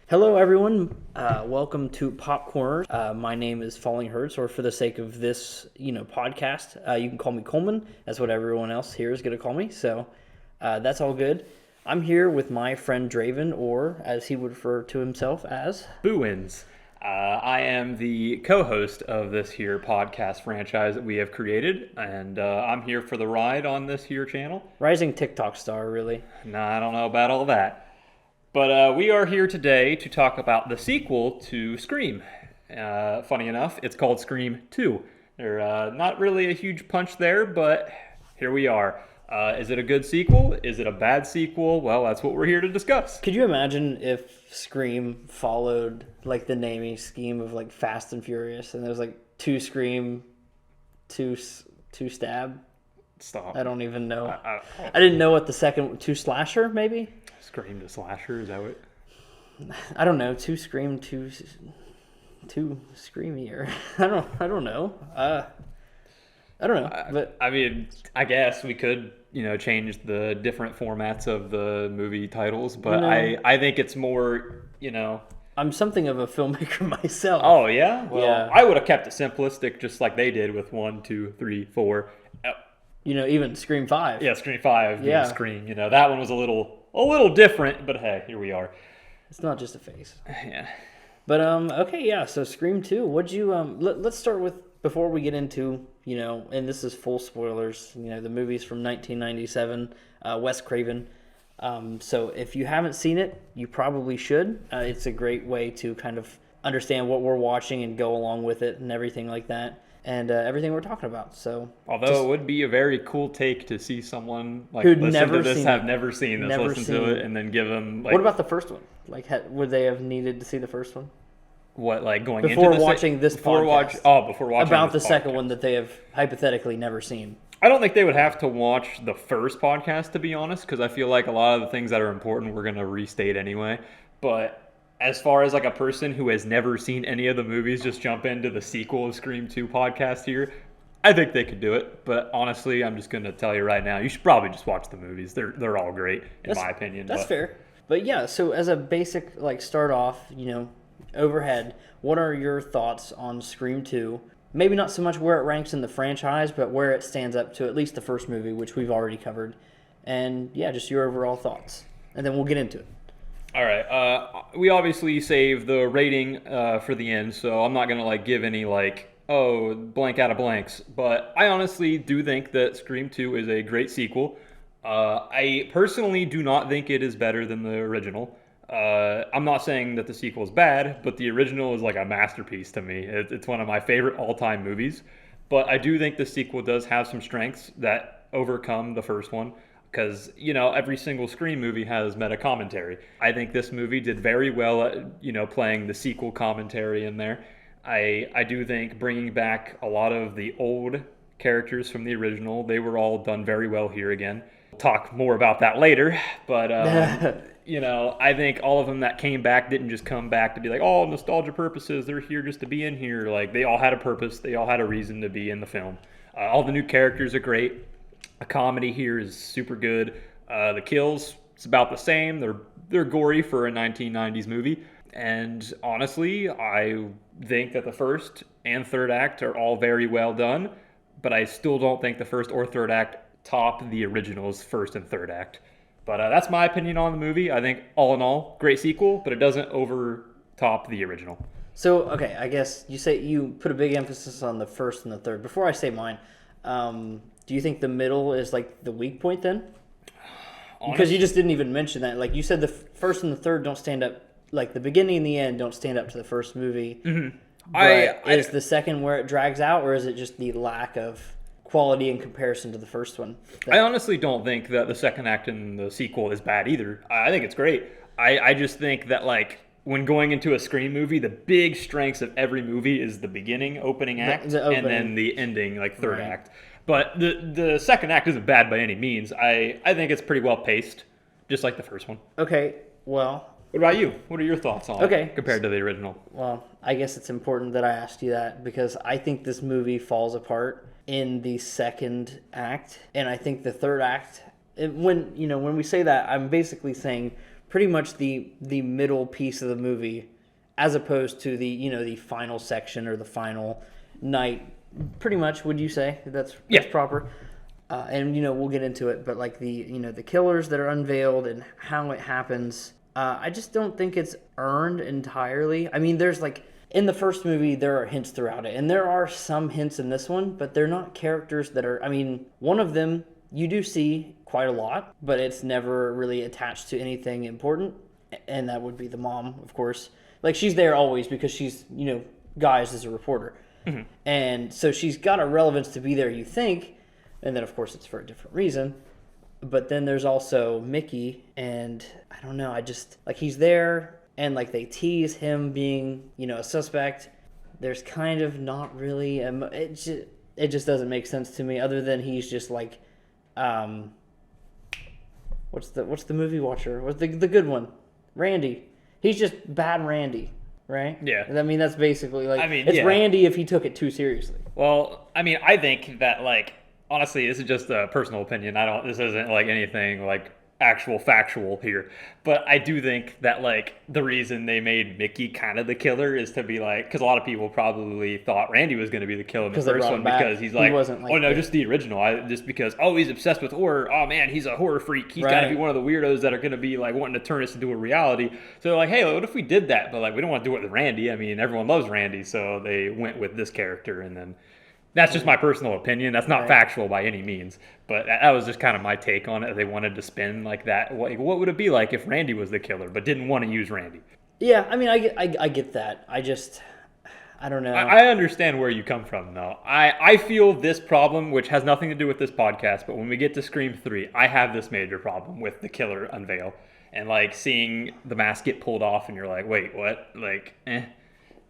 Hello, everyone. Welcome to Popcorners. My name is Falling Hurts, or for the sake of this, podcast, you can call me Coleman. That's what everyone else here is going to call me. So that's all good. I'm here with my friend Draven, or as he would refer to himself as Booins. I am the co-host of this here podcast franchise that we have created, and I'm here for the ride on this here channel. Rising TikTok star, really. Nah, I don't know about all that. But we are here today to talk about the sequel to Scream. Funny enough, it's called Scream 2. There's not really a huge punch there, but here we are. Is it a good sequel? Is it a bad sequel? Well, that's what we're here to discuss. Could you imagine if Scream followed like the naming scheme of like Fast and Furious, and there was like two Scream, two Stab? Stop. I don't even know. I didn't know what the second two Slasher maybe. Scream to Slasher, is that what? I don't know. Two Scream, two Screamier. I don't know. I don't know. But I mean, I guess we could, change the different formats of the movie titles, but I think it's more, I'm something of a filmmaker myself. Oh yeah, well, Yeah. I would have kept it simplistic, just like they did with 1, 2, 3, 4. Even Scream 5. Yeah, Scream 5 being Yeah. Scream. That one was a little different, but hey, here we are. It's not just a face. Yeah. But okay, yeah. So Scream 2. What'd you let's start with, before we get into, and this is full spoilers, the movie's from 1997, Wes Craven. So if you haven't seen it, you probably should. It's a great way to kind of understand what we're watching and go along with it and everything like that, and everything we're talking about. So Although it would be a very cool take to see someone like Who'd listen never to this, seen have it. never seen this, Never listen seen to it. it, and then give them like what about the first one? Like, would they have needed to see the first one what like going before into watching this before podcast? before watching About the this second podcast. one that they have hypothetically never seen? I don't think they would have to watch the first podcast, to be honest, because I feel like a lot of the things that are important we're going to restate anyway. But as far as like a person who has never seen any of the movies just jump into the sequel of Scream 2 podcast here, I think they could do it. But honestly, I'm just going to tell you right now, you should probably just watch the movies. They're all great, in my opinion. That's but fair. But yeah, so as a basic start off, overhead, what are your thoughts on Scream 2? Maybe not so much where it ranks in the franchise, but where it stands up to at least the first movie, which we've already covered. And yeah, just your overall thoughts. And then we'll get into it. All right. We obviously save the rating for the end, so I'm not gonna give any blank out of blanks. But I honestly do think that Scream 2 is a great sequel. I personally do not think it is better than the original. I'm not saying that the sequel is bad, but the original is like a masterpiece to me. It's one of my favorite all-time movies. But I do think the sequel does have some strengths that overcome the first one. Because, every single Scream movie has meta commentary. I think this movie did very well at, playing the sequel commentary in there. I do think bringing back a lot of the old characters from the original, they were all done very well here again. We'll talk more about that later. But, I think all of them that came back didn't just come back to be like, oh, nostalgia purposes, they're here just to be in here. Like, they all had a purpose. They all had a reason to be in the film. All the new characters are great. The comedy here is super good. The kills, it's about the same. They're gory for a 1990s movie. And honestly, I think that the first and third act are all very well done. But I still don't think the first or third act top the original's first and third act. But that's my opinion on the movie. I think all in all, great sequel, but it doesn't overtop the original. So, okay, I guess you say you put a big emphasis on the first and the third. Before I say mine, do you think the middle is like the weak point then? Because you just didn't even mention that. Like you said, the first and the third don't stand up. Like the beginning and the end don't stand up to the first movie. Mm-hmm. But is the second where it drags out, or is it just the lack of quality in comparison to the first one? I honestly don't think that the second act in the sequel is bad either. I think it's great. I just think that when going into a Scream movie, the big strengths of every movie is the beginning, opening act, the opening. and then the ending, third Right. act. But the second act isn't bad by any means. I think it's pretty well paced, just like the first one. Okay, well, What about you? What are your thoughts on it compared to the original? Well, I guess it's important that I asked you that because I think this movie falls apart in the second act, and I think the third act. When we say that, I'm basically saying pretty much the middle piece of the movie, as opposed to the final section or the final night. Pretty much, would you say that's proper? And we'll get into it, but like the killers that are unveiled and how it happens, I just don't think it's earned entirely. I mean, there's like in the first movie there are hints throughout it, and there are some hints in this one, but they're not characters that are. I mean, one of them you do see quite a lot, but it's never really attached to anything important, and that would be the mom, of course. Like she's there always because she's guised as a reporter. Mm-hmm. And so she's got a relevance to be there, you think, and then of course it's for a different reason. But then there's also Mickey, and I don't know, I just like he's there, and like they tease him being a suspect. There's kind of not really it just doesn't make sense to me, other than he's just like what's the movie watcher? What's the good one? Randy. He's just bad Randy. Right? Yeah. I mean, that's basically like, it's yeah. Randy if he took it too seriously. Well, I mean, I think that like, honestly, this is just a personal opinion. This isn't like anything like actual factual here, but I do think that like the reason they made Mickey kind of the killer is to be like, because a lot of people probably thought Randy was going to be the killer in the first one because he's like, just the original. Just because, he's obsessed with horror. Oh man, he's a horror freak. He's got to be one of the weirdos that are going to be like wanting to turn this into a reality. So they're like, hey, what if we did that? But like, we don't want to do it with Randy. I mean, everyone loves Randy, so they went with this character, and then. That's just my personal opinion. That's not factual by any means, but that was just kind of my take on it. They wanted to spin like that. What would it be like if Randy was the killer, but didn't want to use Randy? Yeah, I mean, I get that. I don't know. I understand where you come from, though. I feel this problem, which has nothing to do with this podcast, but when we get to Scream 3, I have this major problem with the killer unveil. And, like, seeing the mask get pulled off, and you're like, wait, what? Like,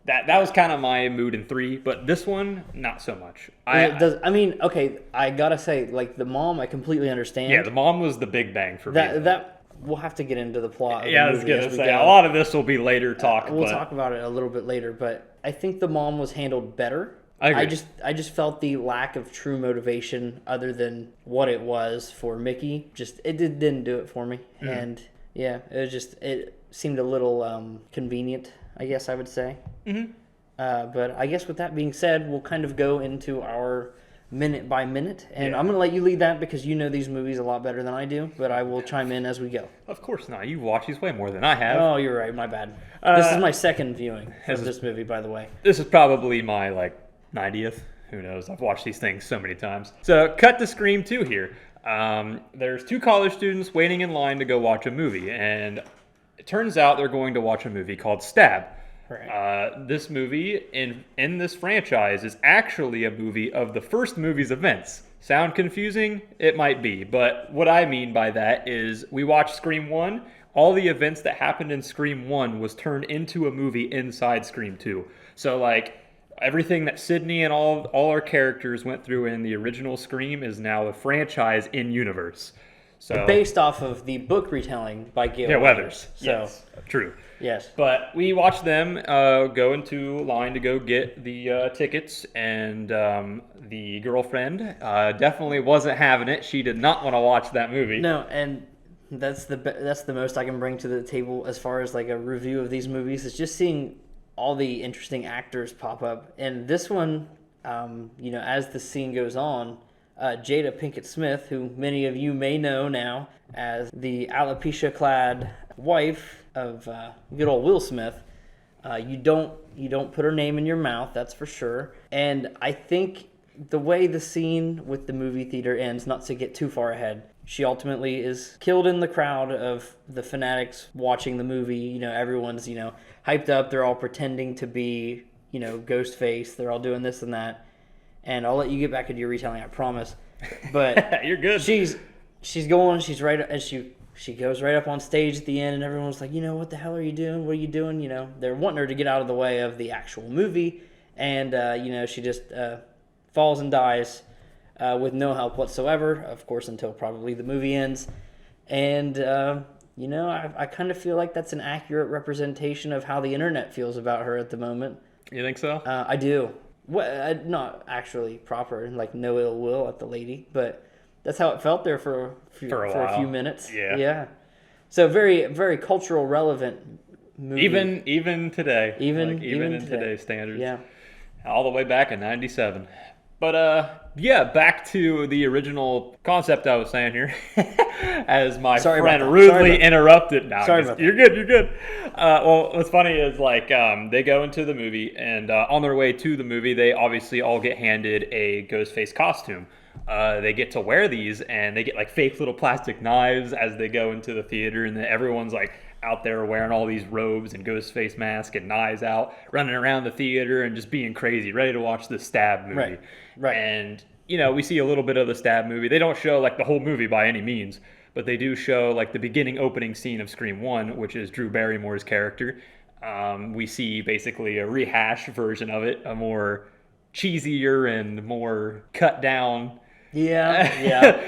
That was kind of my mood in 3, but this one, not so much. Okay, I gotta say, like, the mom, I completely understand. Yeah, the mom was the big bang for me. That we'll have to get into the plot. I was gonna say, a lot of this will be later talk. We'll talk about it a little bit later, but I think the mom was handled better. I agree. I just felt the lack of true motivation other than what it was for Mickey. It didn't do it for me. Mm-hmm. And yeah, it seemed a little convenient, I guess I would say. Mm-hmm. But I guess with that being said, we'll kind of go into our minute by minute, and I'm going to let you lead that because you know these movies a lot better than I do, but I will chime in as we go. Of course not. You've watched these way more than I have. Oh, you're right. My bad. This is my second viewing of this movie, by the way. This is probably my 90th. Who knows? I've watched these things so many times. So cut to Scream 2 here. There's 2 college students waiting in line to go watch a movie, and it turns out they're going to watch a movie called Stab. Right. This movie in this franchise is actually a movie of the first movie's events. Sound confusing? It might be, but what I mean by that is we watched Scream 1. All the events that happened in Scream 1 was turned into a movie inside Scream 2. So like everything that Sydney and all our characters went through in the original Scream is now a franchise in universe. So based off of the book retelling by Gail Weathers. So yes, true. Yes. But we watched them go into line to go get the tickets, and the girlfriend definitely wasn't having it. She did not want to watch that movie. No, and that's the most I can bring to the table as far as like a review of these movies is just seeing all the interesting actors pop up. And this one, as the scene goes on, Jada Pinkett Smith, who many of you may know now as the alopecia-clad wife of good old Will Smith. You don't put her name in your mouth, that's for sure. And I think the way the scene with the movie theater ends, not to get too far ahead, she ultimately is killed in the crowd of the fanatics watching the movie. Everyone's hyped up. They're all pretending to be Ghostface. They're all doing this and that. And I'll let you get back into your retelling, I promise. But you're good. She's going. She's right as she goes right up on stage at the end, and everyone's like, what the hell are you doing? What are you doing? They're wanting her to get out of the way of the actual movie, and she just falls and dies with no help whatsoever. Of course, until probably the movie ends. And I kind of feel like that's an accurate representation of how the internet feels about her at the moment. You think so? I do. Well, not actually proper, like no ill will at the lady, but that's how it felt there for a few minutes. Yeah. So very, very cultural relevant movie. Even today, Even- like, even in today. today's standards, Yeah. all the way back in '97. But yeah, back to the original concept I was saying here, as my Sorry about friend that. rudely Sorry about that. interrupted. No, Sorry about that. you're good. You're good. Well, what's funny is like they go into the movie, and on their way to the movie, they obviously all get handed a Ghostface costume. They get to wear these, and they get like fake little plastic knives as they go into the theater, and then everyone's like out there wearing all these robes and Ghostface mask and knives out, running around the theater and just being crazy, ready to watch the Stab movie. Right. And we see a little bit of the Stab movie. They don't show like the whole movie by any means, but they do show like the beginning opening scene of Scream 1, which is Drew Barrymore's character. We see basically a rehash version of it, a more cheesier and more cut down. Yeah.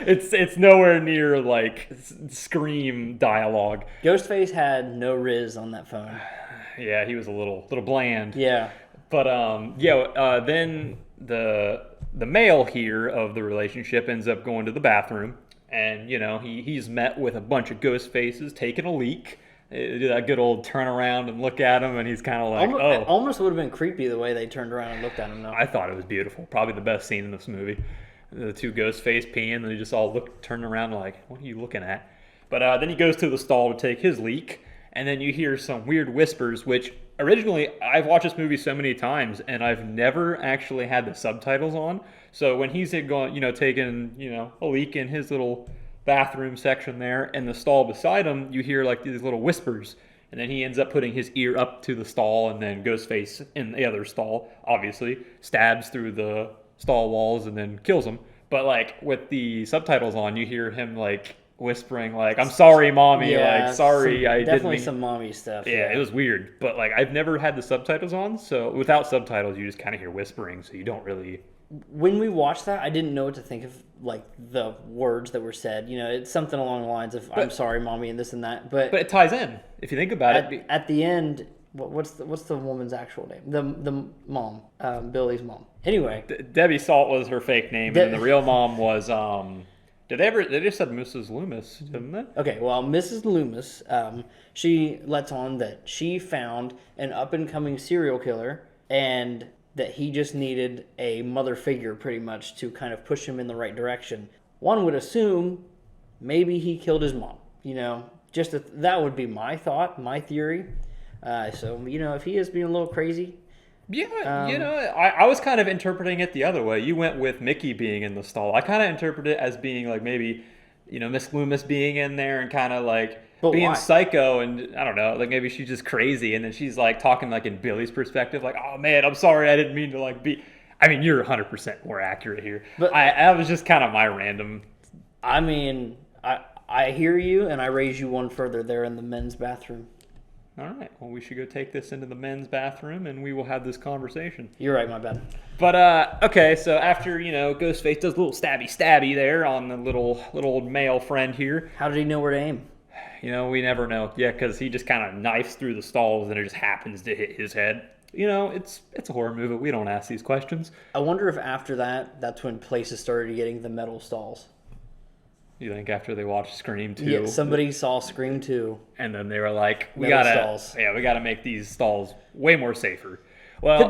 It's nowhere near like Scream dialogue. Ghostface had no Riz on that phone. Yeah, he was a little bland. Yeah. But then the male here of the relationship ends up going to the bathroom, and he's met with a bunch of ghost faces taking a leak. They do that good old turn around and look at him, and he's kind of like, It almost would have been creepy the way they turned around and looked at him. Though. I thought it was beautiful. Probably the best scene in this movie. The two ghost face peeing, and they just all turn around like, what are you looking at? But then he goes to the stall to take his leak, and then you hear some weird whispers, which originally I've watched this movie so many times, and I've never actually had the subtitles on. So when he's going, taking, a leak in his little bathroom section there, and the stall beside him, you hear like these little whispers. And then he ends up putting his ear up to the stall, and then Ghostface in the other stall, obviously, stabs through the stall walls and then kills him. But like with the subtitles on, you hear him like whispering like, "I'm sorry, mommy." Like, sorry, I didn't definitely mean... some mommy stuff. Yeah, it was weird. But like I've never had the subtitles on, so without subtitles, you just kind of hear whispering, so you don't really. When we watched that, I didn't know what to think of like the words that were said. It's something along the lines of "I'm sorry, mommy" and this and that. But it ties in if you think about it. At the end, what's the woman's actual name? The mom, Billy's mom. Anyway, Debbie Salt was her fake name, and the real mom was They just said Mrs. Loomis, didn't they? Okay, well, Mrs. Loomis, she lets on that she found an up-and-coming serial killer, and that he just needed a mother figure, pretty much, to kind of push him in the right direction. One would assume maybe he killed his mom. That would be my thought, my theory. So, if he is being a little crazy. Yeah, I was kind of interpreting it the other way. You went with Mickey being in the stall. I kind of interpreted it as being like maybe, Miss Loomis being in there and kind of like being psycho, and I don't know, like maybe she's just crazy, and then she's like talking like in Billy's perspective, like, "Oh man, I'm sorry, I didn't mean to like be." I mean, you're 100% more accurate here, but I was just kind of my random. I mean, I hear you, and I raise you one further there in the men's bathroom. All right. Well, we should go take this into the men's bathroom, and we will have this conversation. You're right, my bad. But okay, so after Ghostface does a little stabby there on the little male friend here. How did he know where to aim? We never know. Yeah, because he just kind of knifes through the stalls, and it just happens to hit his head. It's a horror movie. We don't ask these questions. I wonder if after that's when places started getting the metal stalls. You think after they watched Scream 2? Yeah, somebody saw Scream 2. And then they were like, we Metal gotta stalls. we gotta make these stalls way more safer. Well,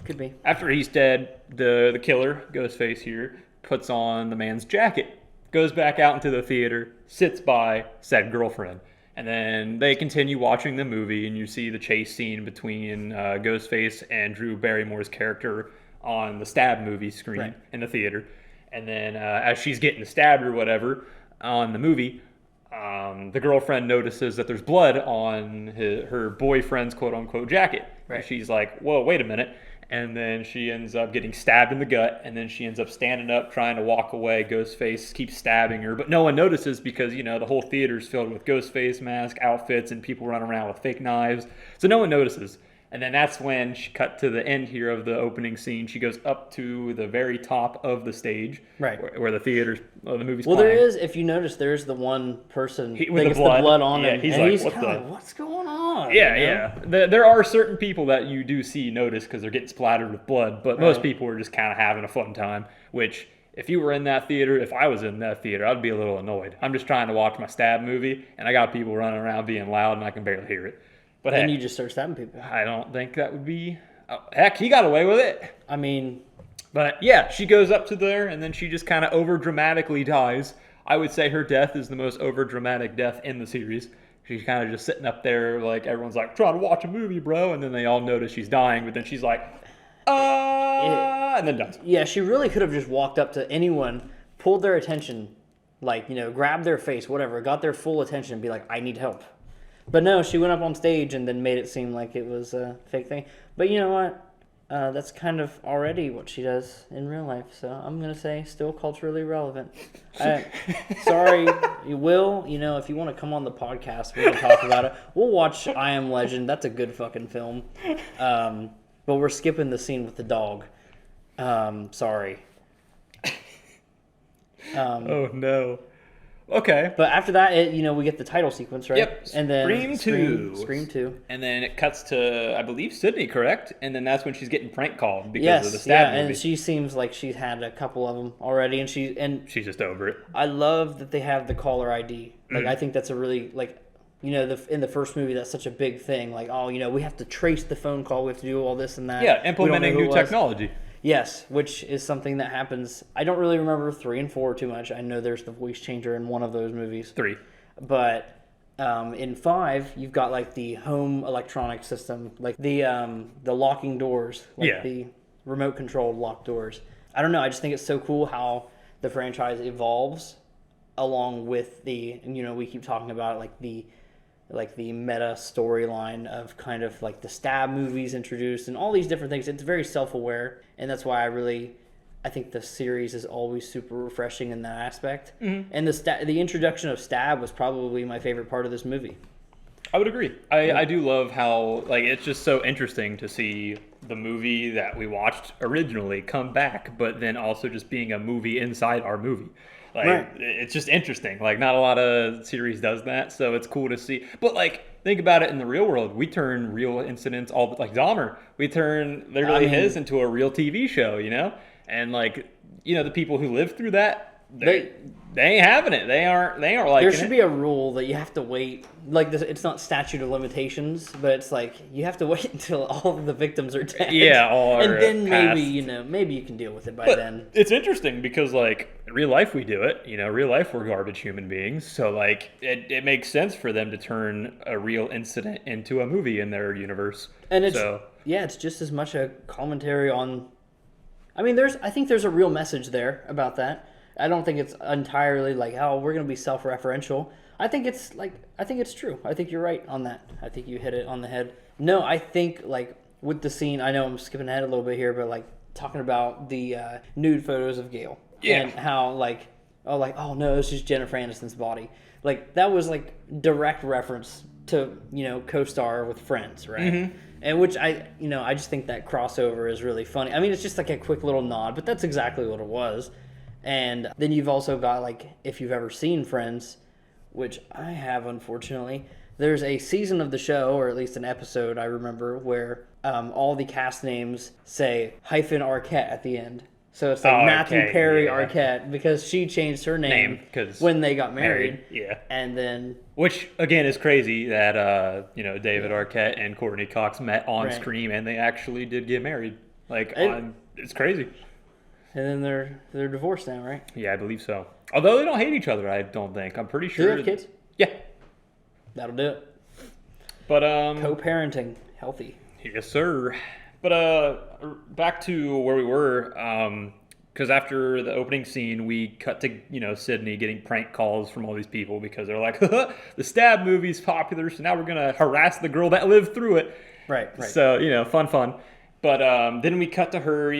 Could be. After he's dead, the killer, Ghostface here, puts on the man's jacket, goes back out into the theater, sits by said girlfriend. And then they continue watching the movie, and you see the chase scene between Ghostface and Drew Barrymore's character on the Stab movie screen in the theater. And then as she's getting stabbed or whatever on the movie, the girlfriend notices that there's blood on her boyfriend's quote-unquote jacket. Right. And she's like, whoa, wait a minute. And then she ends up getting stabbed in the gut, and then she ends up standing up trying to walk away. Ghostface keeps stabbing her, but no one notices because, the whole theater's filled with Ghostface mask outfits and people running around with fake knives. So no one notices. And then that's when she cut to the end here of the opening scene. She goes up to the very top of the stage, right, where the movie's well, playing. there is, if you notice, there's the one person with that gets the blood on him. He's and like, he's what kind of, what's going on? Yeah. There are certain people that you do see notice because they're getting splattered with blood, but most people are just kind of having a fun time, which if you were in that theater, if I was in that theater, I'd be a little annoyed. I'm just trying to watch my stab movie, and I got people running around being loud, and I can barely hear it. But And hey, you just start stabbing people. I don't think that would be. Oh, heck, he got away with it. I mean, But yeah, she goes up to there, and then she just kind of over dramatically dies. I would say her death is the most over dramatic death in the series. She's kind of just sitting up there, like everyone's like, trying to watch a movie, bro, and then they all notice she's dying, but then she's like, and then dies. yeah, she really could have just walked up to anyone, pulled their attention, like, grabbed their face, whatever, got their full attention and be like, I need help. But no, she went up on stage and then made it seem like it was a fake thing. But you know what? That's kind of already what she does in real life. So I'm going to say still culturally relevant. Sorry, you will. If you want to come on the podcast, we can talk about it. We'll watch I Am Legend. That's a good fucking film. But we're skipping the scene with the dog. Sorry. Oh, no. Okay. But after that, we get the title sequence, right? Yep. And then Scream 2. Scream 2. And then it cuts to, I believe, Sydney, correct? And then that's when she's getting prank called because of the stab movie. And she seems like she's had a couple of them already, and She's just over it. I love that they have the caller ID. Like, I think that's a really, in the first movie, that's such a big thing. Like, we have to trace the phone call. We have to do all this and that. Yeah, We don't know implementing who it new was. technology. Yes, which is something that happens. I don't really remember 3 and 4 too much. I know there's the voice changer in one of those movies. 3. But in 5, you've got like the home electronic system, like the locking doors, like the remote controlled locked doors. I don't know. I just think it's so cool how the franchise evolves along with the, we keep talking about it, like the meta storyline of kind of like the stab movies introduced and all these different things. It's very self-aware, and that's why I think the series is always super refreshing in that aspect. Mm-hmm. And the introduction of stab was probably my favorite part of this movie. I would agree. I do love how it's just so interesting to see the movie that we watched originally come back, but then also just being a movie inside our movie. Right. It's just interesting. Not a lot of series does that, so it's cool to see. But think about it in the real world. We turn real incidents like Dahmer. We turn literally his into a real TV show, And the people who live through that, they ain't having it. They aren't liking it. There should be a rule that you have to wait. It's not statute of limitations, but it's like you have to wait until all of the victims are dead. Yeah, or and then past. maybe you can deal with it by But then. it's interesting because in real life we do it. Real life we're garbage human beings. So it makes sense for them to turn a real incident into a movie in their universe. And it's just as much a commentary on. I mean, I think there's a real message there about that. I don't think it's entirely we're going to be self-referential. I think it's true. I think you're right on that. I think you hit it on the head. No, I think with the scene, I know I'm skipping ahead a little bit here, but talking about the nude photos of Gail. Yeah. And how oh no, this is Jennifer Aniston's body. That was direct reference to, co-star with Friends, right? Mm-hmm. And which I just think that crossover is really funny. I mean, it's just a quick little nod, but that's exactly what it was. And then you've also got, if you've ever seen Friends, which I have, unfortunately, there's a season of the show, or at least an episode, I remember, where all the cast names say hyphen Arquette at the end. So it's Matthew Perry Arquette, because she changed her name when they got married. Yeah. And then... Which, again, is crazy that, David Arquette and Courtney Cox met on Scream, and they actually did get married. It's crazy. And then they're divorced now, right? Yeah, I believe so. Although they don't hate each other, I don't think. I'm pretty sure. Do they have kids? Yeah. That'll do it. But co-parenting, healthy. Yes, sir. But back to where we were, because after the opening scene, we cut to Sydney getting prank calls from all these people because they're like, the stab movie's popular, so now we're gonna harass the girl that lived through it. Right. So fun. But then we cut to her,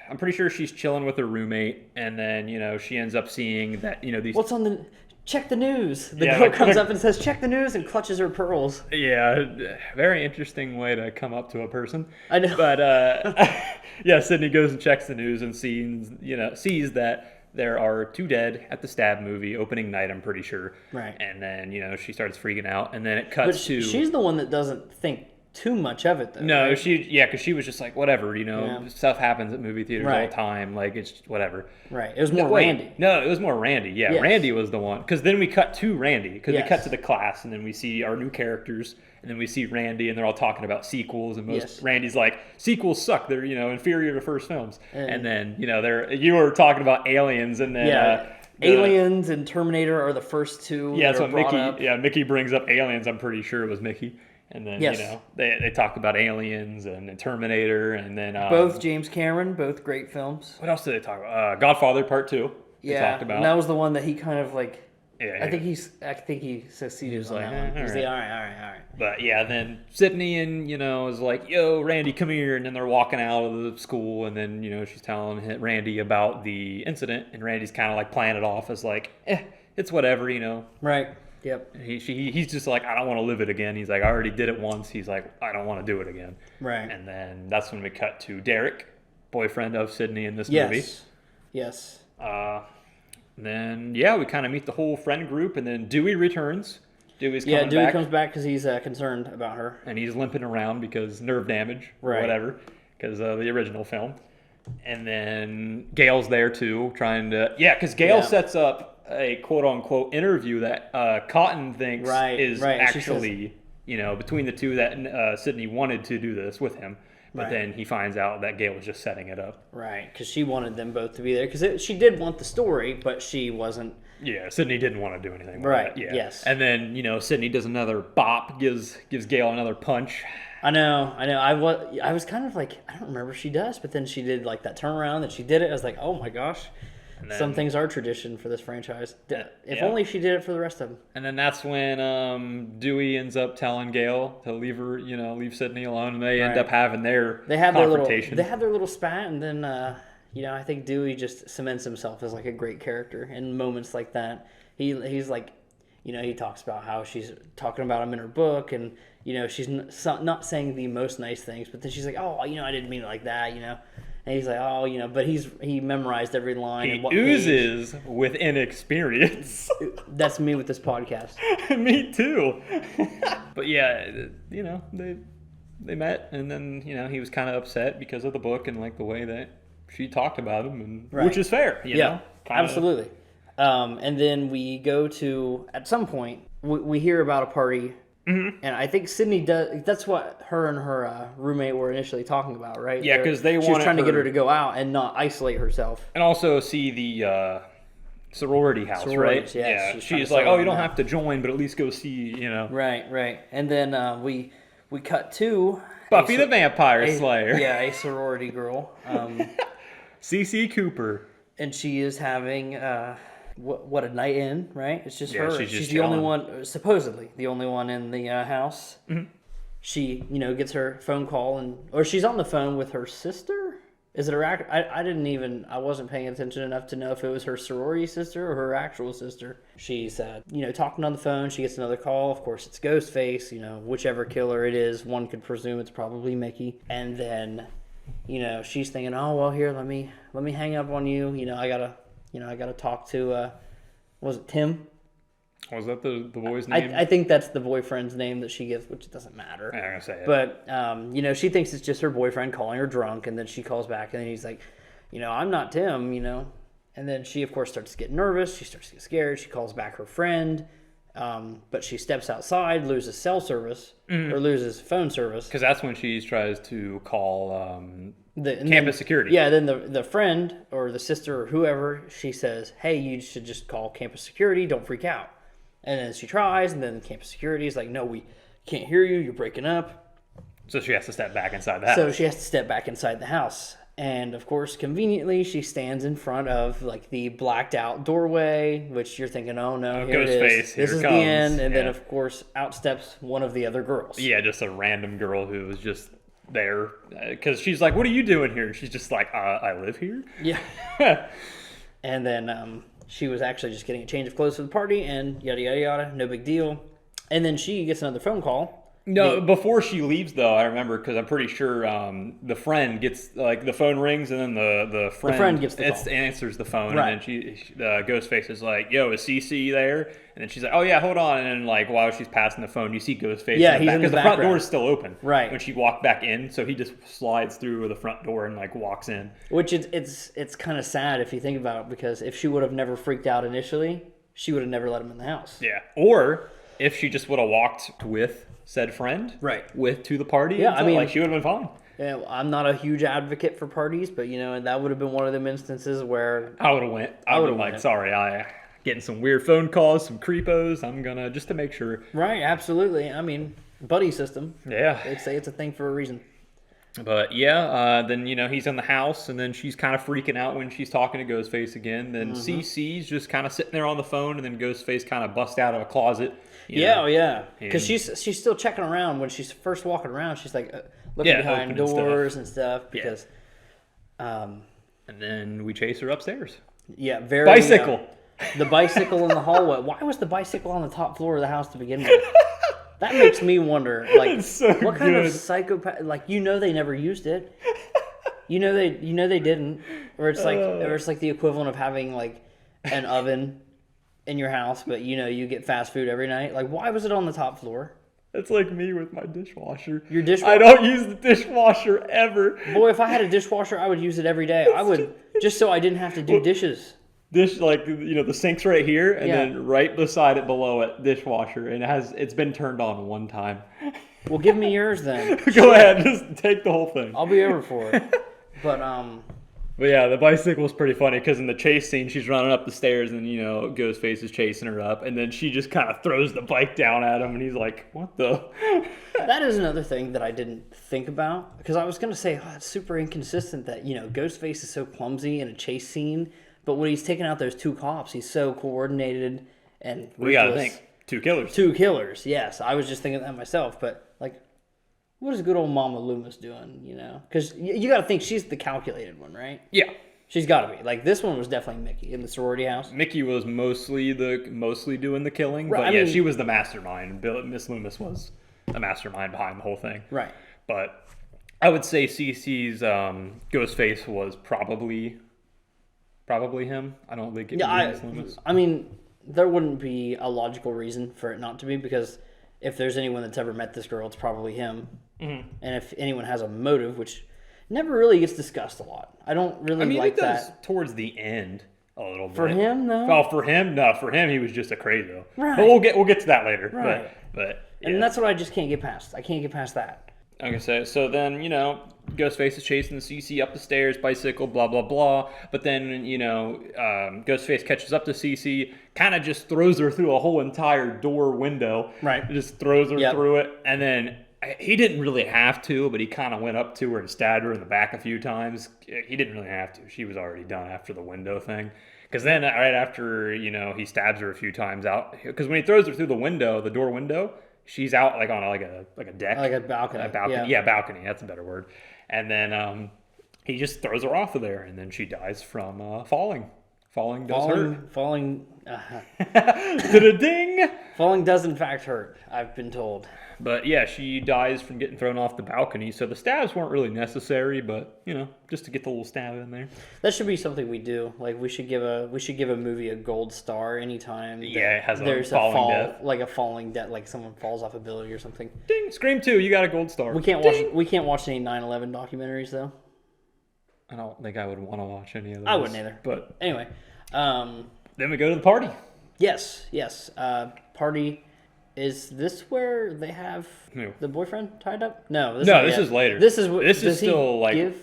I'm pretty sure she's chilling with her roommate, and then, she ends up seeing that, these... What's on the... Check the news. The girl comes up and says, check the news, and clutches her pearls. Yeah, very interesting way to come up to a person. I know. But, Sydney goes and checks the news and sees that there are 2 dead at the stab movie opening night, I'm pretty sure. Right. And then, she starts freaking out, and then it cuts to... She's the one that doesn't think too much of it though. No, right? because she was just like, whatever, Yeah. stuff happens at movie theaters all Right. the time. Like, it's whatever. Right. It was more Wait, Randy. No, it was more Randy. Yeah, Yes. Randy was the one. Because then we cut to Randy. Because we Yes. cut to the class, and then we see our new characters, and then we see Randy, and they're all talking about sequels. And Yes. Randy's like, sequels suck. They're inferior to first films. And- And then you were talking about aliens, and then Yeah. the- Aliens and Terminator are the first two. Yeah, that that's are what brought Mickey. up. Yeah, Mickey brings up aliens. I'm pretty sure it was Mickey. And then Yes. they talked about aliens and Terminator, and then Both James Cameron, both great films. what else did they talk about? Godfather Part 2. They Yeah, talked about. and that was the one that he kind of like. Yeah, I think he succeeded was on like, that one. He was like, alright. all right. But yeah, then Sydney and is like, "Yo, Randy, come here," and then they're walking out of the school, and then she's telling Randy about the incident, and Randy's kind of like playing it off as like, it's whatever, Right. Yep. He's just like, I don't want to live it again. He's like, I already did it once. He's like, I don't want to do it again. Right. And then that's when we cut to Derek, boyfriend of Sydney in this Yes. movie. Yes. Then we kind of meet the whole friend group, and then Dewey returns. Dewey's Yeah, coming Dewey back, comes back because he's concerned about her. and he's limping around because nerve damage or Right. whatever, because of the original film. And then Gail's there too, trying to because Gail Yeah. sets up a quote unquote interview that Cotton thinks Right, is right. She actually between the two that Sydney wanted to do this with him, but Right. then he finds out that Gail was just setting it up. Right, because she wanted them both to be there. Because she did want the story, but she wasn't. Yeah, Sydney didn't want to do anything with Right, that. Yeah. yes. And then, Sydney does another bop, gives Gail another punch. I know. I was kind of like, I don't remember if she does, but then she did like that turnaround that she did it. I was like, oh my gosh. And then, Some things are tradition for this franchise. If Yeah. only she did it for the rest of them. And then that's when Dewey ends up telling Gail to leave her, leave Sydney alone, and they end Right. up having their They have their confrontation. little spat, and then I think Dewey just cements himself as like a great character in moments like that. He's like, he talks about how she's talking about him in her book, and she's not saying the most nice things, but then she's like, oh, I didn't mean it like that, And he's like, oh, but he memorized every line. He and what page. oozes with inexperience. That's me with this podcast. Me too. But they met, and then he was kind of upset because of the book and like the way that she talked about him, and Right. which is fair. You know? Kinda- Absolutely. And then we go to, at some point, we hear about a party, and I think Sydney does. That's what her and her roommate were initially talking about, right? Yeah, 'cause they she was wanted trying to get her- her to go out and not isolate herself. And also see the sorority house, Sororities, right? yes. She's trying She's to like, sell oh, you them don't that. have to join, but at least go see, Right. And then we cut to Buffy a the sor- Vampire a- Slayer. Yeah, a sorority girl. CC Cooper. And she is having what a night in, right? It's just Yeah, her. she's just the only chilling. one, supposedly the only one in the house. Mm-hmm. She, gets her phone call, or she's on the phone with her sister. Is it her? I wasn't paying attention enough to know if it was her sorority sister or her actual sister. She's, talking on the phone. She gets another call. Of course, it's Ghostface. Whichever killer it is, one could presume it's probably Mickey. And then, she's thinking, oh well, here, let me hang up on you. I gotta talk to, was it Tim? Was that the boy's name? I think that's the boyfriend's name that she gives, which doesn't matter. I'm not gonna say it. But, she thinks it's just her boyfriend calling her drunk, and then she calls back, and then he's like, I'm not Tim, And then she, of course, starts to get nervous. She starts to get scared. She calls back her friend, but she steps outside, loses cell service, or loses phone service. Because that's when she tries to call And campus security. Yeah, then the friend or the sister or whoever, she says, hey, you should just call campus security. Don't freak out. And then she tries, and then campus security is like, no, we can't hear you. You're breaking up. So she has to step back inside the house. So she has to step back inside the house. And, of course, conveniently, she stands in front of, like, the blacked-out doorway, which you're thinking, oh, no, here it is. Ghostface, here This it is comes. the end. And then, Yeah. of course, out steps one of the other girls. Yeah, just a random girl who was just there. Because she's like, what are you doing here? And she's just like, I live here? Yeah. And then she was actually just getting a change of clothes for the party, and yada, yada, yada. No big deal. And then she gets another phone call No, before she leaves though, I remember because I'm pretty sure the friend gets like the phone rings and then the friend gets the call. answers the phone Right. and then Ghostface is like, "Yo, is CC there?" And then she's like, "Oh yeah, hold on." And then like while she's passing the phone, you see Ghostface. Yeah, he's in the because the front background. door is still open. Right. When she walked back in, so he just slides through the front door and like walks in. Which it's kind of sad if you think about it, because if she would have never freaked out initially, she would have never let him in the house. Yeah. Or if she just would have walked with said friend, Right. to the party. Yeah, I mean- like she would have been fine. Yeah, I'm not a huge advocate for parties, but that would have been one of them instances where I would have went. I would have like, sorry, I getting some weird phone calls, some creepos. I'm gonna just to make sure. right, absolutely. I mean, buddy system. Yeah. They say it's a thing for a reason. But yeah, then he's in the house, and then she's kind of freaking out when she's talking to Ghostface again. Then CC's just kind of sitting there on the phone, and then Ghostface kind of busts out of a closet. you Yeah, know. oh yeah. Because And- she's still checking around when she's first walking around. She's like looking Yeah, behind opening stuff. doors and stuff Yeah. because, And then we chase her upstairs. yeah, very Bicycle. The bicycle in the hallway. Why was the bicycle on the top floor of the house to begin with? That makes me wonder. Like, It's so what kind of good. psychopath? Like, they never used it. They didn't. Or it's like the equivalent of having like an oven in your house, but you get fast food every night. Like, why was it on the top floor? That's like me with my dishwasher. Your dishwasher? I don't use the dishwasher ever. Boy, if I had a dishwasher, I would use it every day. I would, just so I didn't have to do dishes. The sink's right here, and Yeah. then right beside it, below it, dishwasher, and it's been turned on one time. Well, give me yours then. Go ahead, just take the whole thing. I'll be over for it. But But yeah, the bicycle's pretty funny because in the chase scene, she's running up the stairs, and Ghostface is chasing her up, and then she just kind of throws the bike down at him, and he's like, "What the?" that is another thing that I didn't think about, because I was going to say, it's super inconsistent that, Ghostface is so clumsy in a chase scene, but when he's taking out those two cops, he's so coordinated and We gotta ruthless. think two killers. Two killers, yes. I was just thinking that myself, but like, what is good old Mama Loomis doing, Because you got to think she's the calculated one, right? Yeah, She's got to be. Like, this one was definitely Mickey in the sorority house. Mickey was mostly doing the killing, Right, but I yeah, mean- she was the mastermind. Miss Loomis was the mastermind behind the whole thing. Right. But I would say CC's Ghostface was probably him. I don't think it Yeah, was Miss Loomis. I mean, there wouldn't be a logical reason for it not to be, because if there's anyone that's ever met this girl, it's probably him. Mm-hmm. And if anyone has a motive, which never really gets discussed a lot, I don't really I mean, like it does that. towards the end a little bit. For him, though? Oh, for him, no. For him, he was just a crazo. Right. But we'll get to that later. Right. But yeah. And that's what I just can't get past. I can't get past that. Okay, so then, Ghostface is chasing the CC up the stairs, bicycle, blah, blah, blah. But then, Ghostface catches up to CC, kind of just throws her through a whole entire door window. Right. Just throws her Yep. through it. And then he didn't really have to, but he kind of went up to her and stabbed her in the back a few times. He didn't really have to. She was already done after the window thing. Because then right after, he stabs her a few times out. Because when he throws her through the window, the door window, she's out like on like a deck. Like a balcony. A balcony. Yeah. Yeah, balcony. That's a better word. And then he just throws her off of there, and then she dies from falling. Falling does hurt. Falling Da-da-ding! Falling does in fact hurt, I've been told. But yeah, she dies from getting thrown off the balcony. So the stabs weren't really necessary, but just to get the little stab in there. That should be something we do. Like, we should give a movie a gold star anytime. Yeah, it has a there's falling fall, death. like a falling death, like someone falls off a building or something. Ding! Scream 2, you got a gold star. We can't Ding! watch. We can't watch any 9/11 documentaries though. I don't think I would want to watch any of those. I wouldn't either. But Anyway, then we go to the party. yes. Party. Is this where they have Who? the boyfriend tied up? No. This No, is, this is later. This is This does is he still, like- give?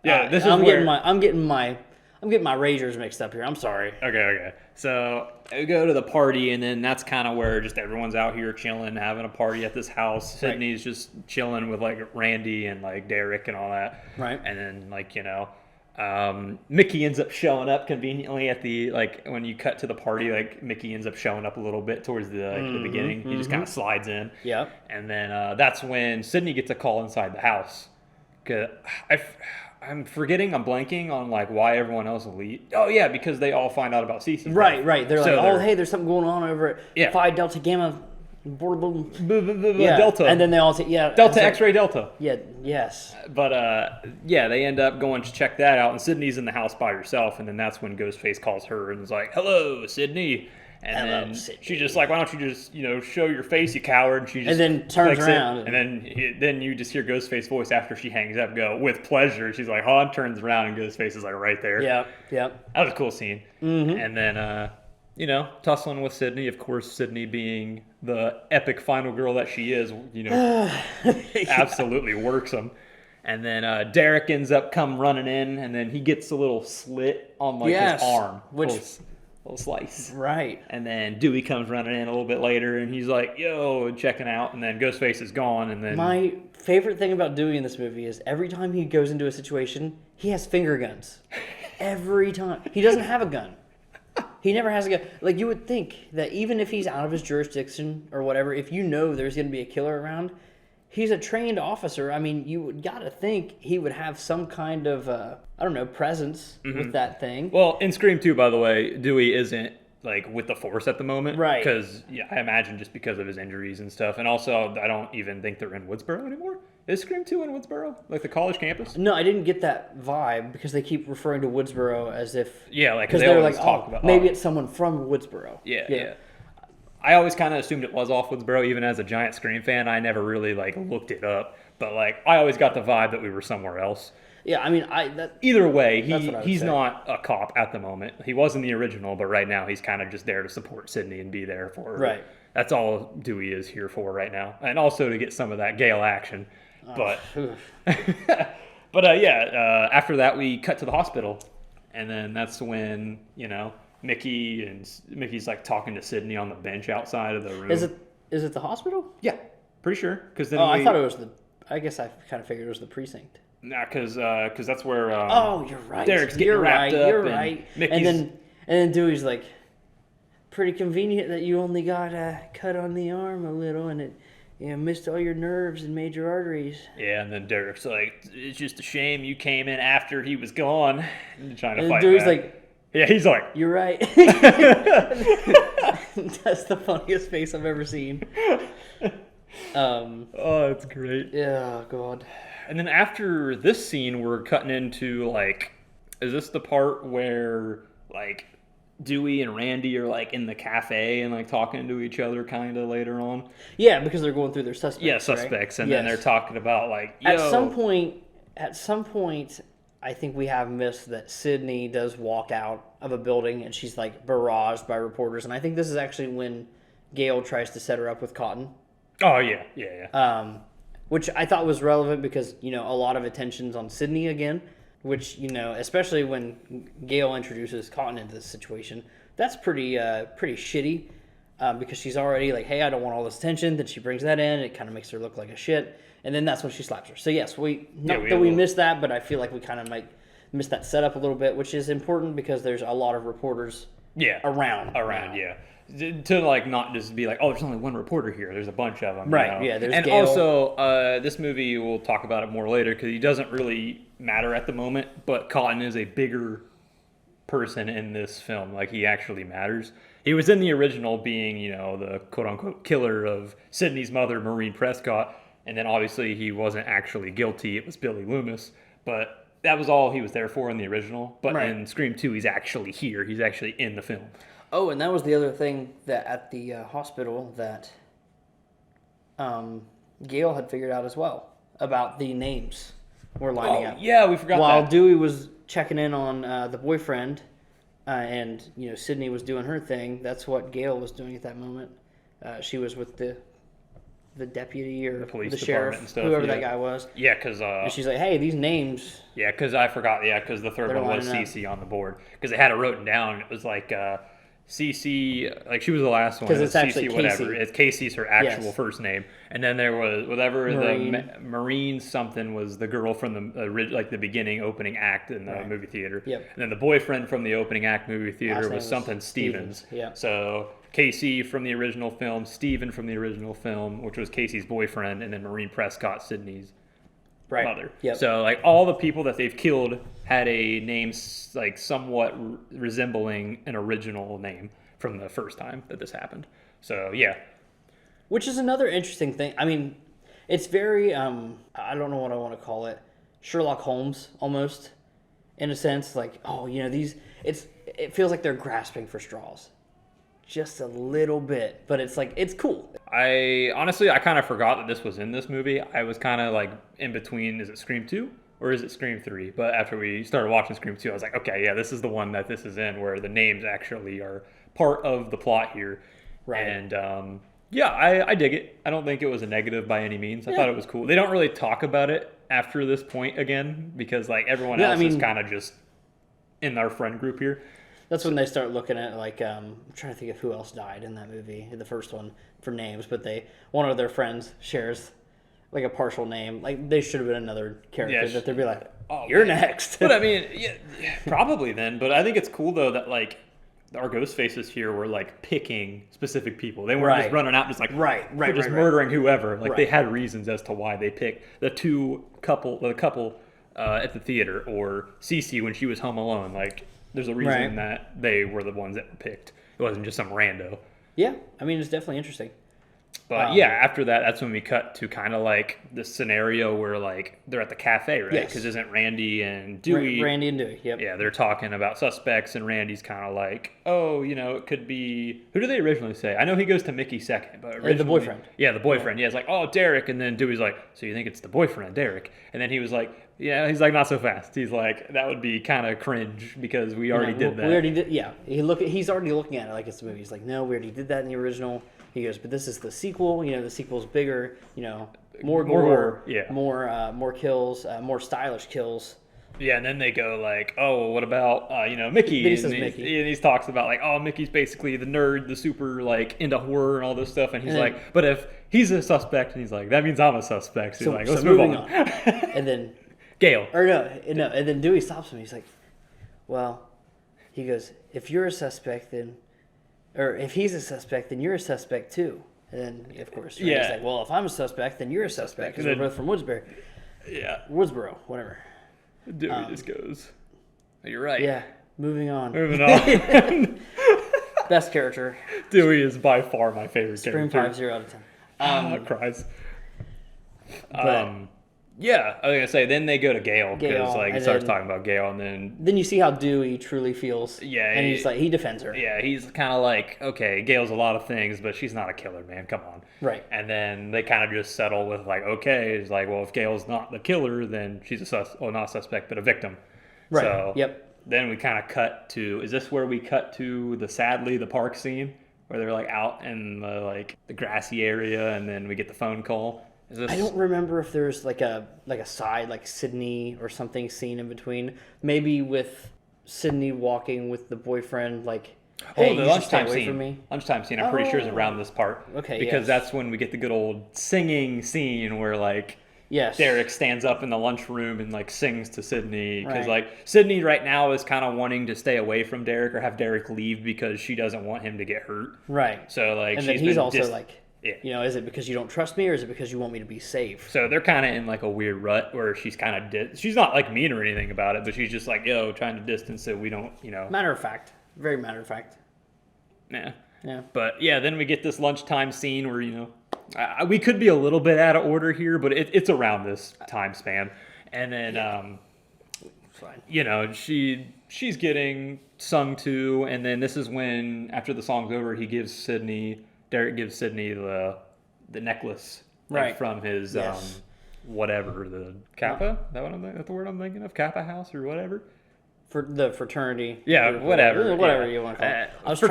Yeah, this is I'm where... getting my Ragers mixed up here. I'm sorry. Okay. So we go to the party, and then that's kind of where just everyone's out here chilling, having a party at this house. Right. Sydney's just chilling with like Randy and like Derek and all that. Right. And then Mickey ends up showing up conveniently at the when you cut to the party. Like Mickey ends up showing up a little bit towards the beginning. He just kind of slides in. Yep. And then that's when Sydney gets a call inside the house. 'Cause I'm forgetting, I'm blanking on why everyone else will leave. Oh yeah, because they all find out about Cece. Right. They're So like, oh, hey, there's something going on over at Yeah. Phi Delta Gamma Yeah. Delta. And then they all say, yeah. Delta so- X-ray Delta. Yeah. Yes. But yeah, they end up going to check that out, and Sydney's in the house by herself, and then that's when Ghostface calls her and is like, "Hello, Sydney." And Hello, then Sydney. she's just like, "Why don't you just show your face, you coward?" And she just then turns clicks it, around and then you just hear Ghostface's voice after she hangs up go, "With pleasure." She's like, "Oh," and turns around, and Ghostface is like right there. Yep. Yep. That was a cool scene. Mm-hmm. And then tussling with Sydney, of course, Sydney being the epic final girl that she is, absolutely works him. And then Derek ends up come running in, and then he gets a little slit on Yes, his arm, which- little slice. Right. And then Dewey comes running in a little bit later, and he's like, "Yo," and checking out. And then Ghostface is gone, and then My favorite thing about Dewey in this movie is every time he goes into a situation, he has finger guns. Every time. He doesn't have a gun. He never has a gun. Like, you would think that even if he's out of his jurisdiction or whatever, if you know there's going to be a killer around, he's a trained officer. I mean, you would got to think he would have some kind of, presence with that thing. Well, in Scream 2, by the way, Dewey isn't like with the Force at the moment, Right. Because I imagine just because of his injuries and stuff, and also I don't even think they're in Woodsboro anymore. Is Scream 2 in Woodsboro, like the college campus? No, I didn't get that vibe because they keep referring to Woodsboro as if... Yeah, like Because they they're always like, talk oh, about maybe it's someone from Woodsboro. Yeah. I always kind of assumed it was off Woodsboro, even as a giant Scream fan. I never really looked it up, but I always got the vibe that we were somewhere else. Yeah, I mean, Either way, That's what I would he's say. not a cop at the moment. He was in the original, but right now he's kind of just there to support Sydney and be there for her. Right. That's all Dewey is here for right now, and also to get some of that Gale action. But after that we cut to the hospital, and then that's when Mickey's like talking to Sydney on the bench outside of the room. is it the hospital? Yeah, pretty sure. Because then I thought it was I guess I kind of figured it was the precinct. Nah, because that's where. Oh, you're right. Derek's getting you're wrapped right. up, You're and right. Mickey's- And then Dewey's like, pretty convenient that you only got cut on the arm a little, and it missed all your nerves and major arteries. Yeah, and then Derek's like, "It's just a shame you came in after he was gone," and trying to And fight Dewey's back. like, Yeah, he's like, "You're right." That's the funniest face I've ever seen. "Oh, it's great." Yeah, God. And then after this scene, we're cutting into is this the part where Dewey and Randy are in the cafe and talking to each other kind of later on? Yeah, because they're going through their suspects. Yeah, right? suspects, and Yes. then they're talking about At some point, I think we have missed that Sydney does walk out of a building and she's barraged by reporters. And I think this is actually when Gale tries to set her up with Cotton, Oh yeah. which I thought was relevant because, a lot of attention's on Sydney again, which, especially when Gale introduces Cotton into this situation, that's pretty shitty because she's already hey, I don't want all this attention. Then she brings that in. It kind of makes her look like a shit. And then that's when she slaps her. So yes, we missed that, but I feel like we kind of might miss that setup a little bit, which is important because there's a lot of reporters around. Yeah. To not just be oh, there's only one reporter here. There's a bunch of them. Right, yeah, there's and Gale. also, this movie, we'll talk about it more later because he doesn't really matter at the moment, but Cotton is a bigger person in this film. He actually matters. He was in the original being, the quote-unquote killer of Sydney's mother, Maureen Prescott, and then obviously he wasn't actually guilty. It was Billy Loomis, but that was all he was there for in the original. But Right. in Scream 2, he's actually here. He's actually in the film. Oh, and that was the other thing that at the hospital that Gale had figured out as well about the names were lining up. Yeah, we forgot While that. Dewey was checking in on the boyfriend, and Sydney was doing her thing. That's what Gale was doing at that moment. She was with the deputy or The police the department sheriff, and stuff, whoever yeah. that guy was. Yeah, because And she's like, "Hey, these names." I forgot. Yeah, because the third They're one was lining up. CC on the board because they had it written down. It was CC, she was the last one. 'Cause it's CC actually whatever. Casey. It's Casey's her actual Yes. first name, and then there was whatever Maureen. the Marine something was the girl from the the beginning opening act in the Right. movie theater. Yep. And then the boyfriend from the opening act movie theater Last was name was something Stevens. Stevens, yeah. So Casey from the original film, Steven from the original film, which was Casey's boyfriend, and then Maureen Prescott, Sydney's Right. mother. Yep. So all the people that they've killed had a name somewhat resembling an original name from the first time that this happened. So yeah. Which is another interesting thing. I mean, it's very I don't know what I want to call it. Sherlock Holmes almost, in a sense. Like, oh, these. It feels like they're grasping for straws, just a little bit. But it's like it's cool. I kind of forgot that this was in this movie. I was kind of like in between. Is it Scream 2 or is it Scream 3? But after we started watching Scream 2, I was like, okay, yeah, this is the one that this is in, where the names actually are part of the plot here. Right. And yeah, I dig it. I don't think it was a negative by any means. I thought it was cool. They don't really talk about it after this point again because like everyone else is kind of just in our friend group here. That's when they start looking at like I'm trying to think of who else died in that movie, the first one, for names. But one of their friends shares like a partial name. Like they should have been another character that they'd be like, "Oh, you're next." But I mean, yeah, probably then. But I think it's cool though that like our ghost faces here were like picking specific people. They weren't just running out just like murdering whoever. Like they had reasons as to why they picked the couple at the theater, or Cece when she was home alone. Like there's a reason that they were the ones that were picked. It wasn't just some rando. Yeah, I mean it's definitely interesting. But yeah, after that, that's when we cut to kind of like the scenario where like they're at the cafe, right? Yes. Because isn't Randy and Dewey? Randy and Dewey, yep. Yeah, they're talking about suspects, and Randy's kind of like, oh, it could be. Who did they originally say? I know he goes to Mickey second, but originally, the boyfriend. Yeah, the boyfriend. Yeah, it's like, oh, Derek, and then Dewey's like, so you think it's the boyfriend, Derek? And then he was like, yeah, he's like, not so fast. He's like, that would be kind of cringe because we already did that. We already did. Yeah, he's already looking at it like it's the movie. He's like, no, we already did that in the original. He goes, but this is the sequel. The sequel's bigger. More gore. Yeah. More kills. More stylish kills. Yeah, and then they go like, oh, well, what about Mickey? Then he says Mickey. And he talks about like, oh, Mickey's basically the nerd, the super like into horror and all this stuff. And he's like, but if he's a suspect, and he's like, that means I'm a suspect. So he's like, let's move on. And then Gale. Or no. And then Dewey stops him. He's like, well, he goes, if you're a suspect, then. Or if he's a suspect, then you're a suspect too. And then, of course, he's like, well, if I'm a suspect, then you're a suspect because we're both from Woodsboro. Yeah. Woodsboro, whatever. Dewey just goes, you're right. Yeah, moving on. Best character. Dewey is by far my favorite Scream character. 5, 0 out of 10. Cries. Yeah, I was gonna say. Then they go to Gale because like he starts talking about Gale, and then you see how Dewey truly feels. Yeah, and he's like he defends her. Yeah, he's kind of like, okay, Gale's a lot of things, but she's not a killer, man. Come on. Right. And then they kind of just settle with like, okay, it's like, well, if Gale's not the killer, then she's not a suspect, but a victim. Right. So yep. Then we kind of cut to. Is this where we cut to the park scene where they're like out in the grassy area, and then we get the phone call? I don't remember if there's like a side like Sydney or something scene in between. Maybe with Sydney walking with the boyfriend, like, hey, the lunchtime scene. From me. Lunchtime scene. I'm pretty sure is around this part. Okay, because that's when we get the good old singing scene where like Derek stands up in the lunchroom and like sings to Sydney because like Sydney right now is kind of wanting to stay away from Derek or have Derek leave because she doesn't want him to get hurt. Right. So like, and then he's also like. Yeah. Is it because you don't trust me or is it because you want me to be safe? So they're kind of in like a weird rut where she's kind of she's not like mean or anything about it, but she's just like, trying to distance so we don't, Matter of fact. Very matter of fact. Yeah. Yeah. But yeah, then we get this lunchtime scene where, we could be a little bit out of order here, but it's around this time span. And then, fine. She's getting sung to, and then this is when, after the song's over, Derek gives Sydney the necklace from his whatever, the Kappa. That the word I'm thinking of? Kappa house or whatever. For the fraternity. Yeah, whatever You want to call it. I was for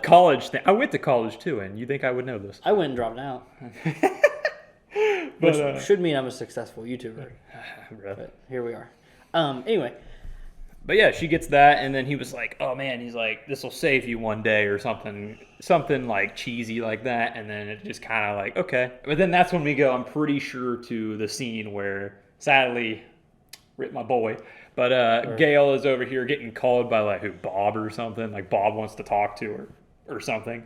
college thing. I went to college too, and you think I would know this? I went and dropped out. Which should mean I'm a successful YouTuber. But here we are. Anyway. But yeah, she gets that, and then he was like, oh man, he's like, this will save you one day or something like cheesy like that, and then it just kind of like, okay. But then that's when we go, I'm pretty sure, to the scene where, sadly, rip my boy, but Gale is over here getting called by like Bob or something, like Bob wants to talk to her or something.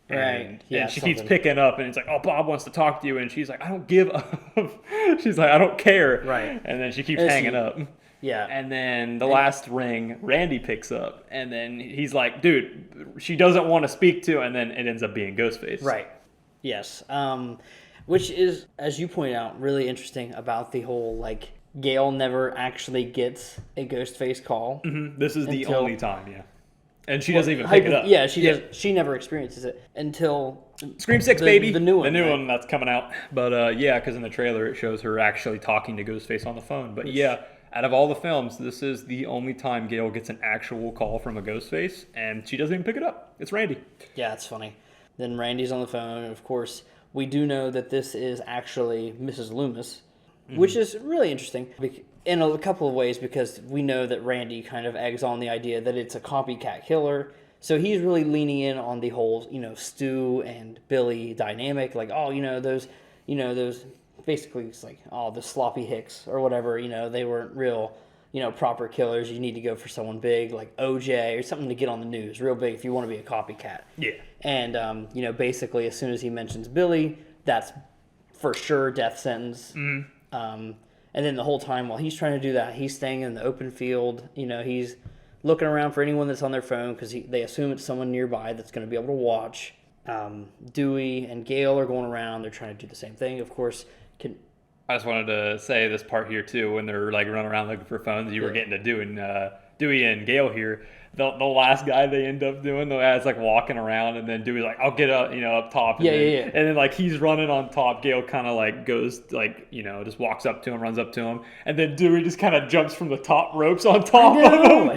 And she keeps picking up, and it's like, oh, Bob wants to talk to you, and she's like, I don't give up. She's like, I don't care. Right. And then she keeps hanging up. Yeah. And then the last ring, Randy picks up, and then he's like, dude, she doesn't want to speak to, and then it ends up being Ghostface. Right. Yes. Which is, as you point out, really interesting about the whole like Gale never actually gets a Ghostface call This is the until only time, yeah. And she doesn't even pick it up. Yeah, she does. She never experiences it until Scream 6, the, baby. the new one. The new right? one that's coming out. But yeah, because in the trailer it shows her actually talking to Ghostface on the phone. But yeah, out of all the films, this is the only time Gale gets an actual call from a Ghostface, and she doesn't even pick it up. It's Randy. Yeah, it's funny. Then Randy's on the phone, and of course, we do know that this is actually Mrs. Loomis, which is really interesting in a couple of ways because we know that Randy kind of eggs on the idea that it's a copycat killer. So he's really leaning in on the whole, Stu and Billy dynamic, like, oh, those basically it's like, oh, the sloppy hicks or whatever, they weren't real, proper killers. You need to go for someone big like OJ or something to get on the news real big if you want to be a copycat. Yeah. And, basically as soon as he mentions Billy, that's for sure death sentence. And then the whole time while he's trying to do that, he's staying in the open field. He's looking around for anyone that's on their phone because they assume it's someone nearby that's going to be able to watch. Dewey and Gale are going around. They're trying to do the same thing. Of course, I just wanted to say this part here too. When they're like running around looking for phones, you were getting to Dewey and Gale here. The last guy they end up doing, the guy's like walking around, and then Dewey's like, "I'll get up, up top." And And then like he's running on top. Gale kind of like goes like just walks up to him, runs up to him, and then Dewey just kind of jumps from the top ropes on top of him.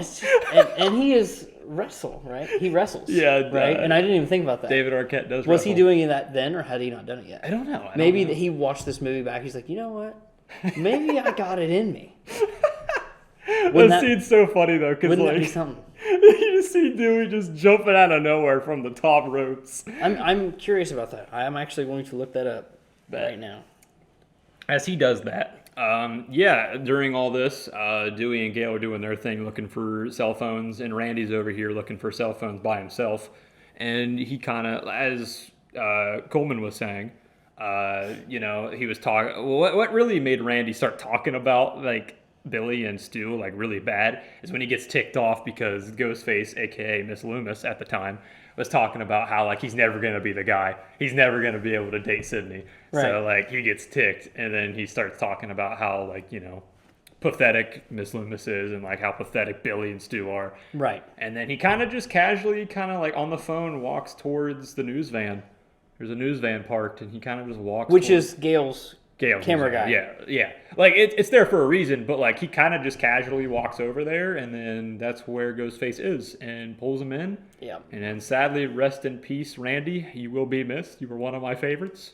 And he is wrestle, right? He wrestles. Yeah, right. And I didn't even think about that. David Arquette does. Was wrestle. he doing that then, or had he not done it yet? I don't know. Maybe he watched this movie back. He's like, you know what? Maybe I got it in me. That scene's so funny though, because wouldn't that be something? You just see Dewey just jumping out of nowhere from the top ropes. I'm curious about that. I'm actually going to look that up right now. As he does that, during all this, Dewey and Gale are doing their thing, looking for cell phones, and Randy's over here looking for cell phones by himself. And he kind of, as Coleman was saying, he was talking. What really made Randy start talking about like Billy and Stu like really bad is when he gets ticked off because Ghostface, aka Miss Loomis at the time, was talking about how like he's never gonna be the guy. He's never gonna be able to date Sydney. Right. So like he gets ticked, and then he starts talking about how like pathetic Miss Loomis is and like how pathetic Billy and Stu are. Right. And then he kind of just casually like on the phone walks towards the news van. There's a news van parked, and he kind of just walks. Which is Gale's camera guy. Yeah. Like it's there for a reason, but like he kind of just casually walks over there, and then that's where Ghostface is, and pulls him in. Yeah. And then sadly, rest in peace, Randy. You will be missed. You were one of my favorites,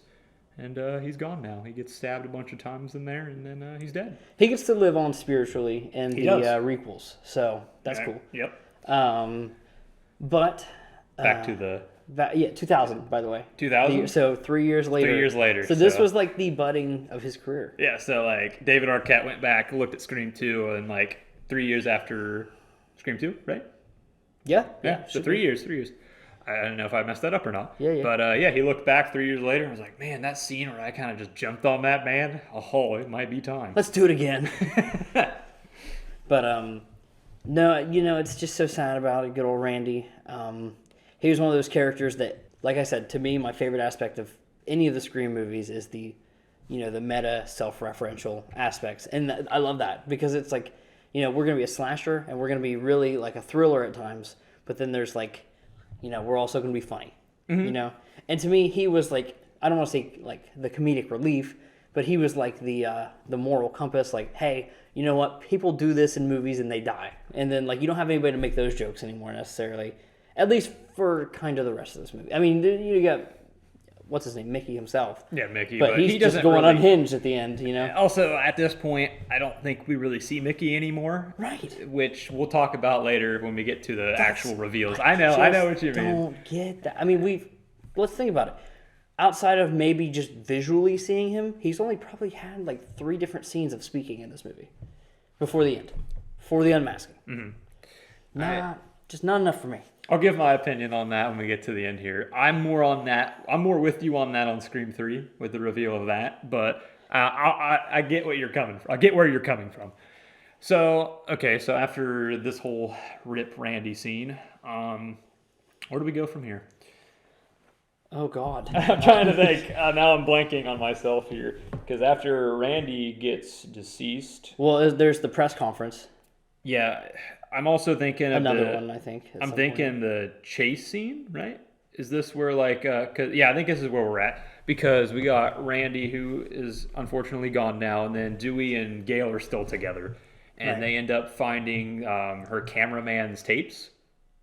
and he's gone now. He gets stabbed a bunch of times in there, and then he's dead. He gets to live on spiritually in the requels, so that's cool. Yep. But back to the. 2000, by the way. 2000? So 3 years later. 3 years later. So this was like the budding of his career. Yeah, so like David Arquette went back, looked at Scream 2, and like 3 years after Scream 2, right? Yeah. So 3 years. I don't know if I messed that up or not. Yeah. But he looked back 3 years later and was like, man, that scene where I kind of just jumped on that man, it might be time. Let's do it again. But no, it's just so sad about it. Good old Randy. He was one of those characters that, like I said, to me, my favorite aspect of any of the Scream movies is the meta, self-referential aspects. And I love that because it's like, we're going to be a slasher and we're going to be really like a thriller at times. But then there's like, we're also going to be funny, And to me, he was like, I don't want to say like the comedic relief, but he was like the moral compass. Like, hey, you know what? People do this in movies and they die. And then like, you don't have anybody to make those jokes anymore necessarily. At least for kind of the rest of this movie. I mean, you got, what's his name, Mickey himself. Yeah, Mickey. But he's just going unhinged at the end, Also, at this point, I don't think we really see Mickey anymore. Right. Which we'll talk about later when we get to the actual reveals. I know what you mean. Don't get that. I mean, let's think about it. Outside of maybe just visually seeing him, he's only probably had like 3 different scenes of speaking in this movie before the end, for the unmasking. Mm-hmm. Just not enough for me. I'll give my opinion on that when we get to the end here. I'm more with you on that on Scream 3 with the reveal of that, but I get what you're coming from. I get where you're coming from. So after this whole Rip Randy scene, where do we go from here? Oh God. I'm trying to think. Now I'm blanking on myself here because after Randy gets deceased, Well, there's the press conference. yeah, I'm also thinking of Another the. one, I think. at I'm some thinking point. the chase scene, right? Is this where like, cause yeah, I think this is where we're at because we got Randy who is unfortunately gone now, and then Dewey and Gail are still together, and Right. they end up finding her cameraman's tapes.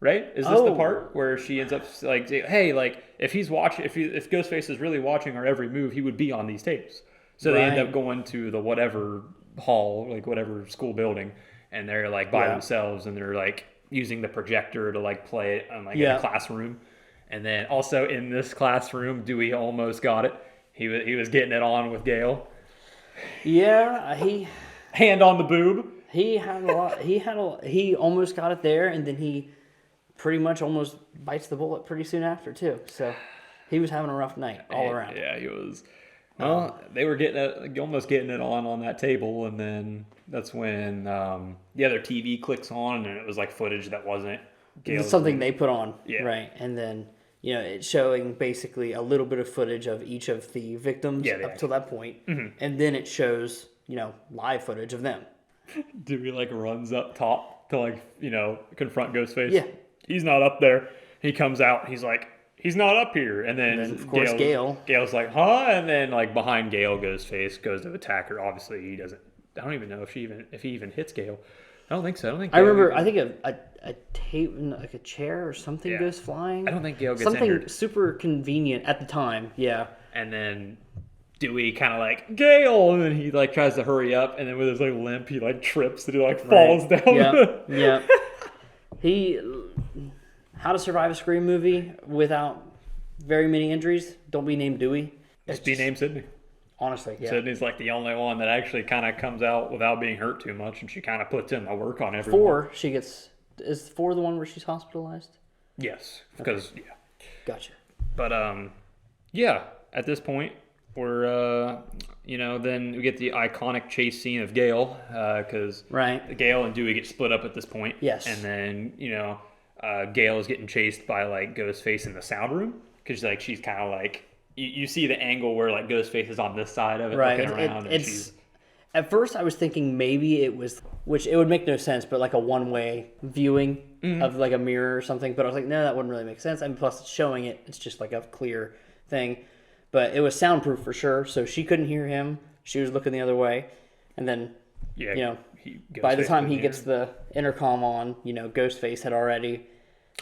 Right? Is this the Oh. part where she ends up like, hey, like if he's watching, if Ghostface is really watching our every move, he would be on these tapes. So they end up Right. going to the whatever hall, like whatever school building, and they're like by Yeah. themselves, and they're like using the projector to like play it on like in Yeah. a classroom. And then also in this classroom, Dewey almost got it. He was getting it on with Gail. Yeah, he Hand on the boob. had a lot. He almost got it there, and then he pretty much almost bites the bullet pretty soon after too. So he was having a rough night all around. Yeah, he was. Well, they were getting it, almost getting it on that table, and then that's when the other TV clicks on, and it was like footage that wasn't Gail's. It's something they put on, Yeah. right? And then it's showing basically a little bit of footage of each of the victims Yeah, up till that point, and then it shows live footage of them. Dewey like runs up top to like confront Ghostface. Yeah. He's not up there. He comes out. He's like, he's not up here. And then, of course, Gail's like, huh? And then like behind Gail, Ghostface goes to attack her. Obviously, he doesn't. I don't even know if he even hits Gail. I don't think so. I don't think. I Gail remember. even- I think a tape, like a chair or something, Yeah. goes flying. I don't think Gail gets something injured. super convenient at the time. Yeah. And then Dewey kind of like Gail, and then he like tries to hurry up, and then with his like limp, he like trips and he like falls Right. down. Yeah. Yeah. How to Survive a Scream movie without very many injuries. Don't be named Dewey. Just be named Sydney. Honestly, yeah. Sydney's like the only one that actually kind of comes out without being hurt too much, and she kind of puts in the work on everyone. Is 4 the one where she's hospitalized? Yes, because yeah. Gotcha. But yeah. At this point, we're then we get the iconic chase scene of Gail, because Right. Gail and Dewey get split up at this point. Yes. And then Gail is getting chased by like Ghostface in the sound room because like she's kind of like you see the angle where like Ghostface is on this side of it Right. looking around, and It's she's at first I was thinking maybe it was, which it would make no sense, but like a one-way viewing of like a mirror or something. But I was like, no, that wouldn't really make sense. And plus, it's showing it. It's just like a clear thing. But it was soundproof for sure, so she couldn't hear him. She was looking the other way, and then yeah. by the Ghostface time couldn't he hear gets him. the intercom on, Ghostface had already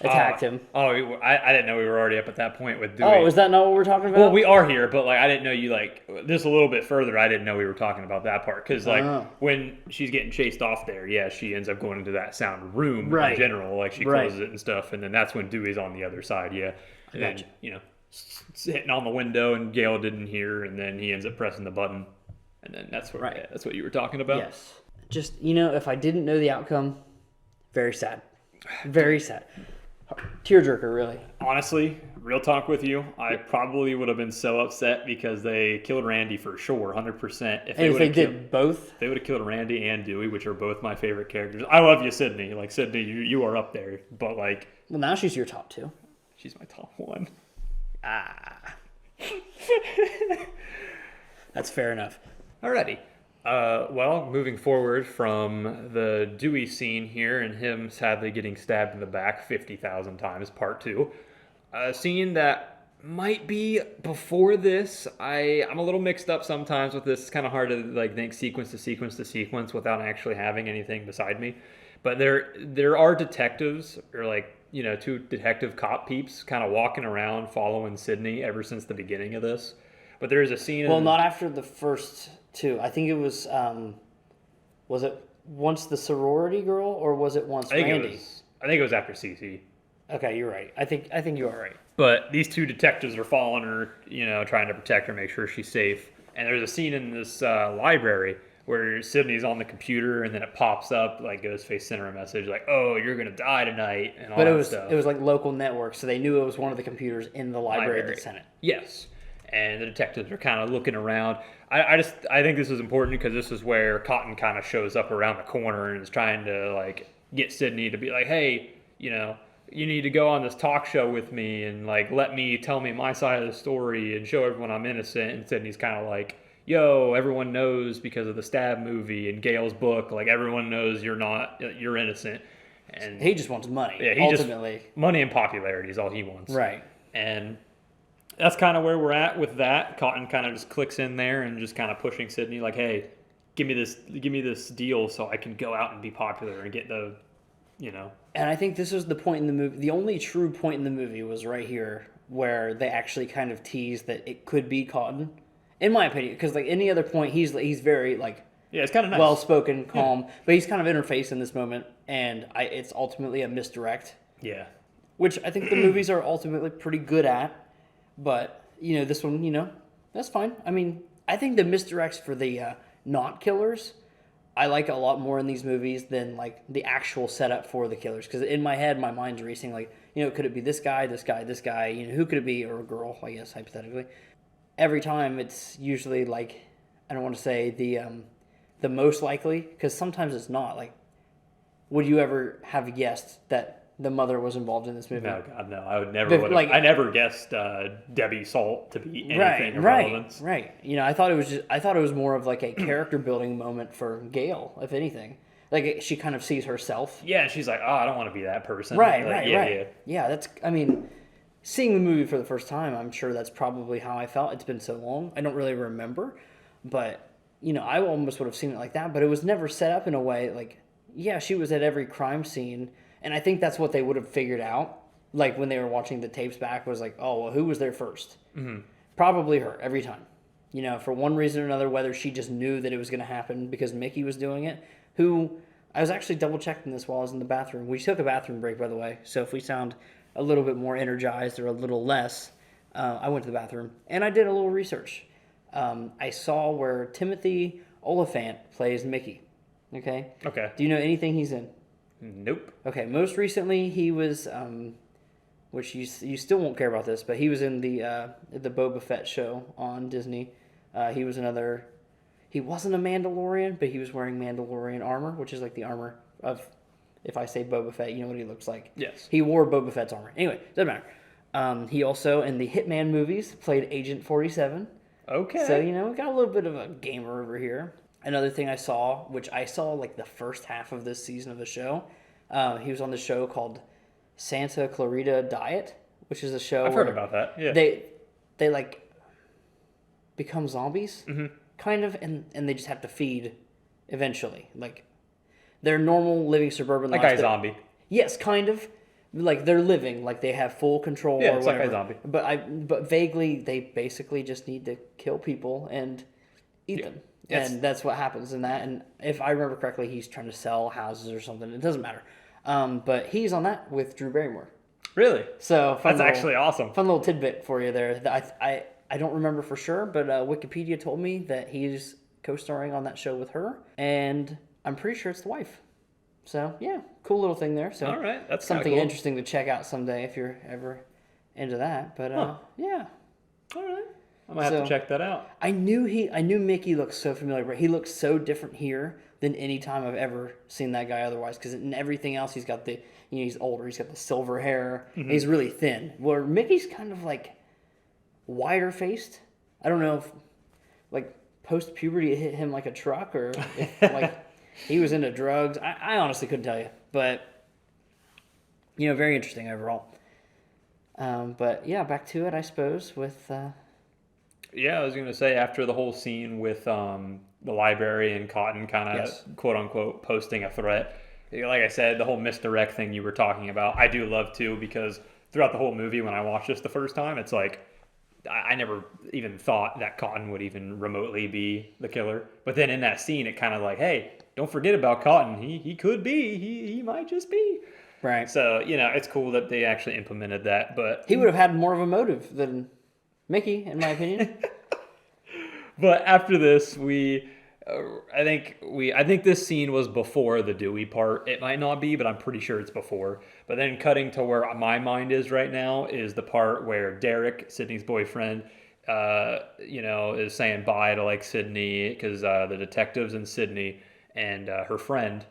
attacked him. Oh, I didn't know we were already up at that point with Dewey. Oh, is that not what we're talking about? Well, we are here, but like I didn't know you like this a little bit further. I didn't know we were talking about that part because like Oh. when she's getting chased off there, yeah, she ends up going into that sound room Right. in general. Like she Right. closes it and stuff, and then that's when Dewey's on the other side. Yeah, and Gotcha. then hitting on the window, and Gail didn't hear, and then he ends up pressing the button, and then that's what Right. yeah, that's what you were talking about. Yes. Just, if I didn't know the outcome, very sad. Very sad. Tearjerker, really. Honestly, real talk with you, I probably would have been so upset because they killed Randy for sure, 100%. And if they would've killed- did both, They would have killed Randy and Dewey, which are both my favorite characters. I love you, Sydney. Like Sydney, you are up there, but like well, now she's your top 2. she's my top one. That's fair enough. Alrighty. Well, moving forward from the Dewey scene here and him sadly getting stabbed in the back 50,000 times, part 2. A scene that might be before this. I'm a little mixed up sometimes with this. It's kind of hard to like think sequence to sequence to sequence without actually having anything beside me. But there are detectives or like 2 detective cop peeps kind of walking around following Sydney ever since the beginning of this. But there is a scene. Well, not after the first 2. I think it was it once the sorority girl or was it once Randy? I think it was after CC. Okay, you're right. I think you are right. But these 2 detectives are following her, trying to protect her, make sure she's safe. And there's a scene in this library where Sydney's on the computer, and then it pops up like Ghostface sent her a message like, "Oh, you're gonna die tonight," and all But that stuff. it was like local network, so they knew it was one of the computers in the library that sent it. Yes. And the detectives are kind of looking around. I think this is important because this is where Cotton kind of shows up around the corner and is trying to like get Sydney to be like, hey, you need to go on this talk show with me and like let me tell me my side of the story and show everyone I'm innocent. And Sydney's kind of like, yo, everyone knows because of the Stab movie and Gail's book, like everyone knows you're innocent. And He just wants money. yeah, Ultimately, money and popularity is all he wants. right. And that's kind of where we're at with that. Cotton kind of just clicks in there and just kind of pushing Sydney like, hey, give me this deal so I can go out and be popular and get the, you know. And I think this was the point in the movie. The only true point in the movie was right here, where they actually kind of teased that it could be Cotton, in my opinion. Because like any other point, he's very like Yeah, it's kind of nice. well spoken, calm, but he's kind of interfaced in this moment, and it's ultimately a misdirect, Yeah. which I think the movies are ultimately pretty good at. But this one, that's fine. I mean, I think the misdirects for the not killers, I like a lot more in these movies than like the actual setup for the killers. Because in my head, my mind's racing like, could it be this guy, this guy, this guy? Who could it be, or a girl? I guess hypothetically. Every time it's usually like, I don't want to say the most likely, because sometimes it's not. Like, would you ever have guessed that the mother was involved in this movie? No, God, no. I would never. But, Would like- I never guessed Debbie Salt to be anything of relevance. Right. I thought it was more of like a character building moment for Gail, if anything. Like she kind of sees herself. Yeah, she's like, oh, I don't want to be that person. Right. Like, Right. Yeah, that's. I mean, seeing the movie for the first time, I'm sure that's probably how I felt. It's been so long, I don't really remember, but I almost would have seen it like that. But it was never set up in a way like, yeah, she was at every crime scene. And I think that's what they would have figured out, like when they were watching the tapes back, was like, oh, well, who was there 1st? Mm-hmm. Probably her, every time. For one reason or another, whether she just knew that it was going to happen because Mickey was doing it, I was actually double-checking this while I was in the bathroom. We took a bathroom break, by the way, so if we sound a little bit more energized or a little less, I went to the bathroom, and I did a little research. I saw where Timothy Oliphant plays Mickey, okay? Okay. Do you know anything he's in? Nope. Okay, most recently he was, which you still won't care about this, but he was in the Boba Fett show on Disney. He wasn't a Mandalorian, but he was wearing Mandalorian armor, which is like the armor of, if I say Boba Fett, you know what he looks like. Yes. He wore Boba Fett's armor. Anyway, doesn't matter. He also, in the Hitman movies, played Agent 47. Okay. So, we got a little bit of a gamer over here. Another thing I saw, which I saw like the first half of this season of the show, he was on the show called Santa Clarita Diet, which is a show I've heard about that. Yeah. they like become zombies, kind of, and they just have to feed eventually. Like their normal living suburban life. Like iZombie. Yes, kind of. Like they're living, like they have full control. Yeah, or it's like whatever. iZombie. But vaguely, they basically just need to kill people and eat them. Yes. And that's what happens in that. And if I remember correctly, he's trying to sell houses or something. It doesn't matter. But he's on that with Drew Barrymore. Really? So That's actually awesome. Fun little tidbit for you there. I don't remember for sure, but Wikipedia told me that he's co-starring on that show with her, and I'm pretty sure it's the wife. So yeah, cool little thing there. So All right, that's something kinda cool. interesting to check out someday if you're ever into that. But yeah. All right. I might have So- to check that out. I knew Mickey looked so familiar, but he looks so different here than any time I've ever seen that guy otherwise. Because in everything else, he's got he's older. He's got the silver hair. And he's really thin. Where Mickey's kind of like wider faced. I don't know if like post puberty it hit him like a truck or if like he was into drugs. I honestly couldn't tell you, but very interesting overall. But yeah, back to it, I suppose with. Yeah, I was gonna say after the whole scene with the library and Cotton kind of Yes. quote unquote posting a threat. Like I said, the whole misdirect thing you were talking about, I do love too because throughout the whole movie when I watched this the first time, it's like I never even thought that Cotton would even remotely be the killer. But then in that scene, it kind of like, hey, don't forget about Cotton. He could be. He might just be. Right. So it's cool that they actually implemented that. But He would have had more of a motive than Mickey, in my opinion. But after this, I think this scene was before the Dewey part. It might not be, but I'm pretty sure it's before. But then cutting to where my mind is right now is the part where Derek, Sydney's boyfriend, is saying bye to like Sydney because the detectives and Sydney and her friend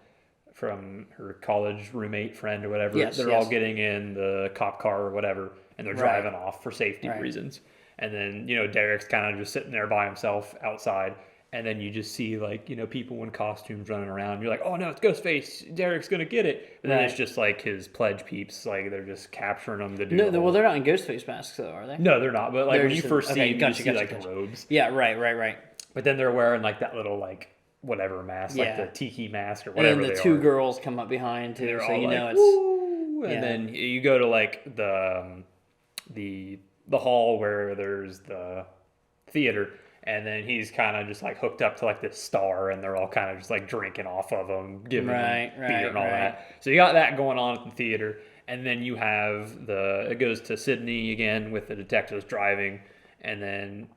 from her college roommate friend or whatever. Yes, They're yes. all getting in the cop car or whatever, and they're Right. driving off for safety Right. reasons. And then, Derek's kind of just sitting there by himself outside. And then you just see, like, people in costumes running around. You're like, oh, no, it's Ghostface. Derek's going to get it. But then it's Right. just, like, his pledge peeps. Like, they're just capturing him to do No, the well, whole- they're not in Ghostface masks, though, are they? No, they're not. But, like, They're when you just in- first see okay, them, gotcha, you see, gotcha, like, gotcha. the robes. Yeah, right. But then they're wearing, like, that little, like, whatever mask. Like, Yeah. the tiki mask or And whatever then the they two are. girls come up behind, too, They're so all you know like, it's... "Woo!" And Yeah. then you go to, like, the hall where there's the theater, and then he's kind of just like hooked up to like this star, and they're all kind of just like drinking off of him, giving Right, him beer and all right. that. So you got that going on at the theater, and then you have it goes to Sydney again with the detectives driving, and then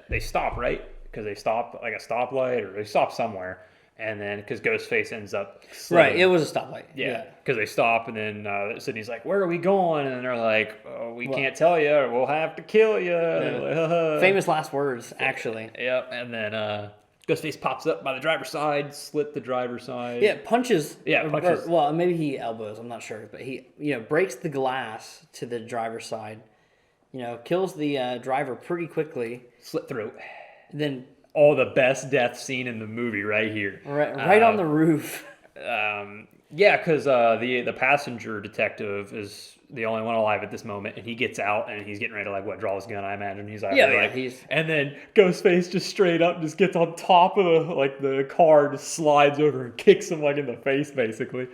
they stop, right? Because they stop like a stoplight, or they stop somewhere, and then because Ghostface ends up Right, sliding. it was a stoplight. Yeah, because they stop, and then Sydney's like, "Where are we going?" And they're like, "Oh, we Well- can't tell you, or we'll have to kill you." Like, Famous last words, actually. Yep, and then Ghostface pops up by the driver's side, slit the driver's side. Yeah, punches. Yeah, punches. Well, maybe he elbows. I'm not sure, but he, breaks the glass to the driver's side. Kills the driver pretty quickly. Slit throat. Then Oh, the best death scene in the movie right here. right on the roof. Yeah, because the passenger detective is the only one alive at this moment, and he gets out and he's getting ready to draw his gun. I imagine he's either, Yeah, he's- and then Ghostface just straight up just gets on top of the car, just slides over and kicks him in the face basically,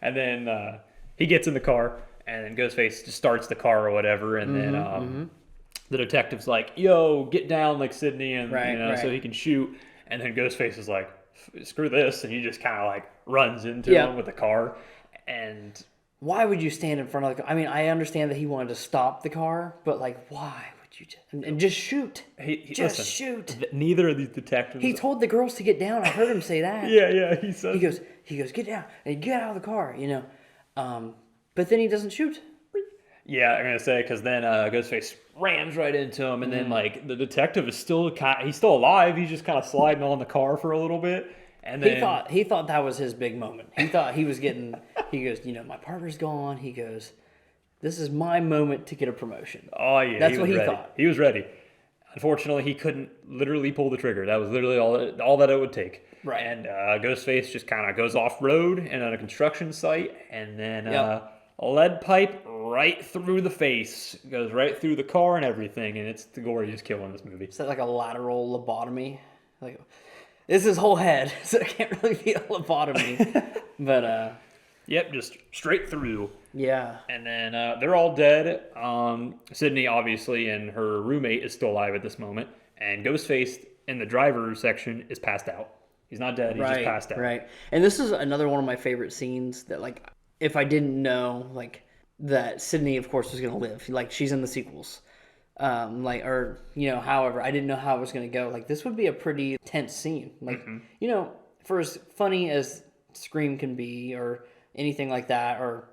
and then he gets in the car, and then Ghostface just starts the car or whatever, and then the detective's like, "Yo, get down, Sydney," and Right. so he can shoot, and then Ghostface is like, "Screw this," and he just kind of runs into Yeah. him with the car, and Why would you stand in front of the car? I mean, I understand that he wanted to stop the car, but why would you just and just shoot? he Just listen, shoot. Neither of these detectives. He told the girls to get down. I heard him say that. yeah, he says. He goes, get down and get out of the car. But then he doesn't shoot. Yeah, I'm gonna say because then Ghostface rams right into him, and then the detective is still he's still alive. He's just kind of sliding on the car for a little bit, and then He thought that was his big moment. He thought he was getting. He goes, my partner's gone. He goes, this is my moment to get a promotion. oh yeah, That's he what was he ready. thought. He was ready. Unfortunately, he couldn't literally pull the trigger. That was literally all that it would take. Right. And Ghostface just kind of goes off road and on a construction site, and then Yep. a lead pipe right through the face, goes right through the car and everything, and it's the goriest kill in this movie. Is that like a lateral lobotomy? It's his whole head, so it can't really be a lobotomy. But Yep, just straight through. yeah. And then they're all dead. Sydney, obviously, and her roommate is still alive at this moment. And Ghostface in the driver's section is passed out. He's not dead, he's just passed out. Right. And this is another one of my favorite scenes that, if I didn't know, that Sydney, of course, was going to live. She's in the sequels. However, I didn't know how it was going to go. This would be a pretty tense scene. For as funny as Scream can be or anything like that, or,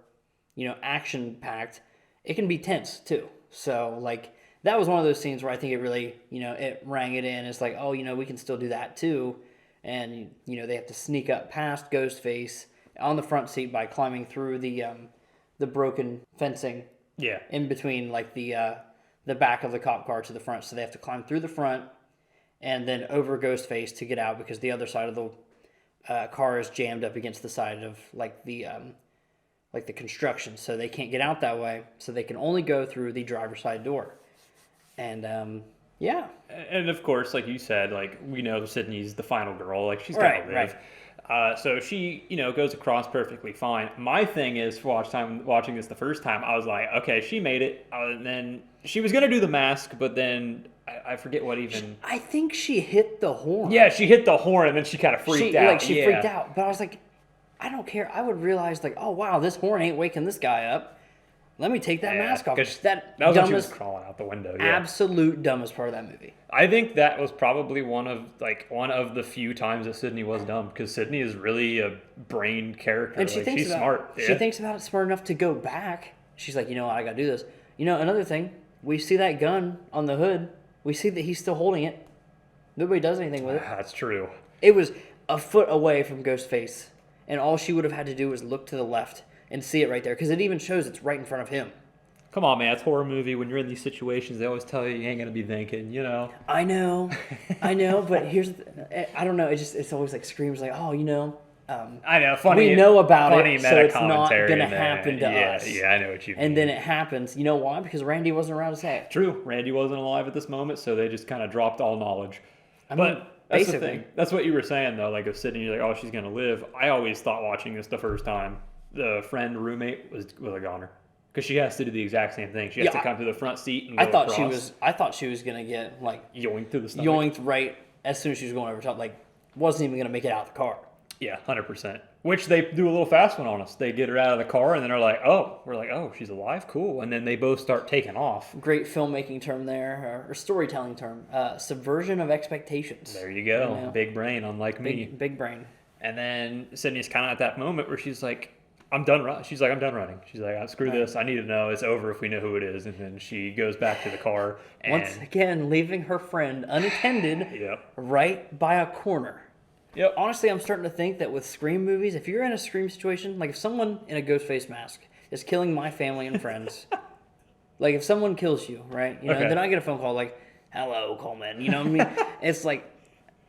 action-packed, it can be tense, too. So, that was one of those scenes where I think it really, it rang it in. It's we can still do that, too. And, they have to sneak up past Ghostface on the front seat by climbing through the broken fencing Yeah. in between, the back of the cop car to the front. So they have to climb through the front and then over Ghostface to get out, because the other side of the car is jammed up against the side of, the construction. So they can't get out that way. So they can only go through the driver's side door. And, yeah. And of course, like you said, we know Sydney's the final girl. She's gonna live. So she, goes across perfectly fine. My thing is, watching this the first time, I was like, okay, she made it. And then she was gonna do the mask, but then I forget what even. I think she hit the horn. Yeah, she hit the horn, and then she kind of freaked out. She freaked out. But I was like, I don't care. I would realize, oh, wow, this horn ain't waking this guy up. Let me take that mask off. 'cause That was when she was dumbest, crawling out the window. Yeah. absolute dumbest part of that movie. I think that was probably one of the few times that Sydney was dumb, because Sydney is really a brained character. And she thinks she's about, smart. She thinks about it smart enough to go back. She's like, what, I gotta do this. Another thing, we see that gun on the hood. We see that he's still holding it. Nobody does anything with it. That's true. It was a foot away from Ghostface, and all she would have had to do was look to the left and see it right there, because it even shows it's right in front of him. Come on, man. It's a horror movie. When you're in these situations, they always tell you ain't going to be thinking, you know. I know, but I don't know. It's always like Scream's like, oh, I know, funny. we know about funny it, so it's not meta-commentary gonna in there. happen to Yeah, us. yeah, I know what you mean. And then it happens. You know why? Because Randy wasn't around to say it. True. Randy wasn't alive at this moment, so they just kind of dropped all knowledge. mean, But that's the basically. thing. That's what you were saying, though. Like, if Sydney, you're like, oh, she's going to live. I always thought watching this the first time, the friend roommate was a goner. Because she has to do the exact same thing. She has to come to the front seat and go I thought she was gonna get like yoinked to the stomach. yoinked right as soon as she was going over top. Like wasn't even gonna make it out of the car. Yeah, 100%. Which they do a little fast one on us. They get her out of the car and then they're like, oh, we're like, oh, she's alive? Cool. And then they both start taking off. Great filmmaking term there, or storytelling term. Subversion of expectations. There you go. You know? Big brain, unlike me. Big brain. And then Sydney's kind of at that moment where she's like, I'm done running. She's like, I'm done running. She's like, screw this. I need to know. It's over if we know who it is. And then she goes back to the car. And Once again, leaving her friend unattended Yep. right by a corner. Yep. Honestly, I'm starting to think that with Scream movies, if you're in a Scream situation, like if someone in a ghost face mask is killing my family and friends, like if someone kills you, right? You know, Okay. then I get a phone call like, hello, Coleman. You know what I mean? It's like,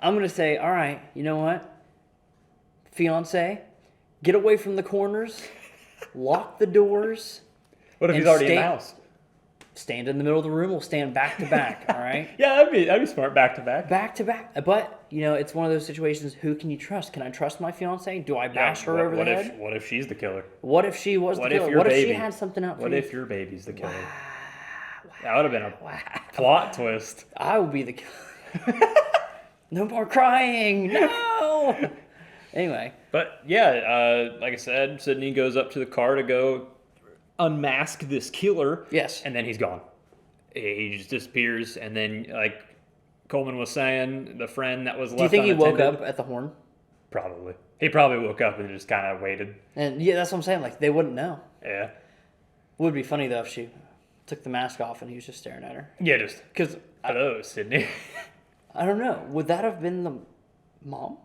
I'm going to say, all right, you know what? Fiance, get away from the corners, lock the doors, What if And he's already in the stay- house? stand in the middle of the room, we'll stand back to back, all right? Yeah, that'd be smart back to back. Back to back. But, it's one of those situations, who can you trust? Can I trust my fiance? Do I bash her over the head? What if she's the killer? What if she was What the if killer? your What if she baby- had something out for What you? if your baby's the killer? That would have been a plot twist. I will be the killer. No more crying. No. Anyway, But yeah, like I said, Sydney goes up to the car to go unmask this killer. yes. And then he's gone. He just disappears. And then, like Coleman was saying, the friend that was left Do you think he woke unattended- up at the horn? Probably. He probably woke up and just kind of waited. And yeah, that's what I'm saying. Like they wouldn't know. Yeah. Would be funny though if she took the mask off and he was just staring at her. Yeah, just, Because hello, Sydney. I don't know. Would that have been the mom?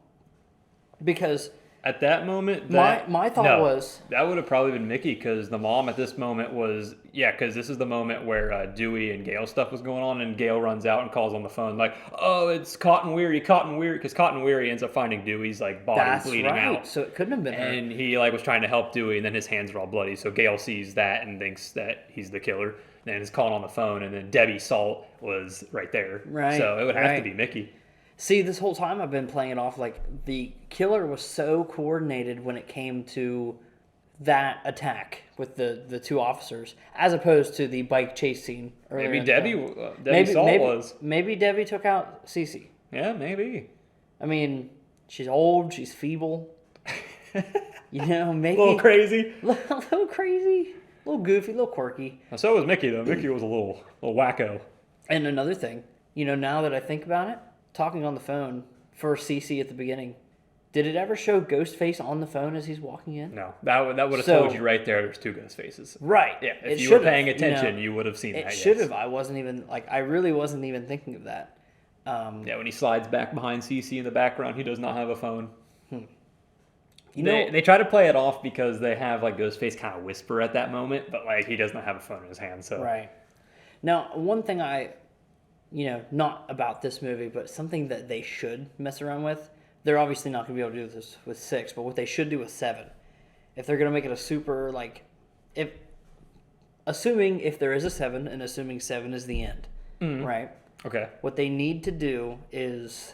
Because At that moment, my thought was that would have probably been Mickey, because the mom at this moment was, because this is the moment where Dewey and Gail stuff was going on, and Gail runs out and calls on the phone like, oh, it's Cotton Weary, because Cotton Weary ends up finding Dewey's like body that's bleeding right. out. So it couldn't have been her. And he like was trying to help Dewey, and then his hands are all bloody. So Gail sees that and thinks that he's the killer, and is calling on the phone. And then Debbie Salt was right there, Right, So it would have to right. be Mickey. See, this whole time I've been playing it off like the killer was so coordinated when it came to that attack with the two officers, as opposed to the bike chase scene earlier. Maybe in the Debbie, film. Debbie Salt was. Maybe Debbie took out Cece. Yeah, maybe. I mean, she's old, she's feeble. Maybe A little crazy. a little crazy, a little goofy, a little quirky. So was Mickey though. Mickey was a little wacko. And another thing, now that I think about it, talking on the phone for Cece at the beginning, did it ever show Ghostface on the phone as he's walking in? No, that would have So- told you right there. There's two ghost faces. Right. Yeah, It if you were should've, paying attention, you would have seen It that. should yes. have. I really wasn't even thinking of that. Yeah, when he slides back behind CC in the background, he does not have a phone. know- They try to play it off because they have like Ghostface kind of whisper at that moment, but like he does not have a phone in his hand. So Right. Now, one thing not about this movie, but something that they should mess around with. They're obviously not going to be able to do this with 6, but what they should do with 7, if they're going to make it a super assuming if there is a 7 and assuming 7 is the end, right? Okay. What they need to do is,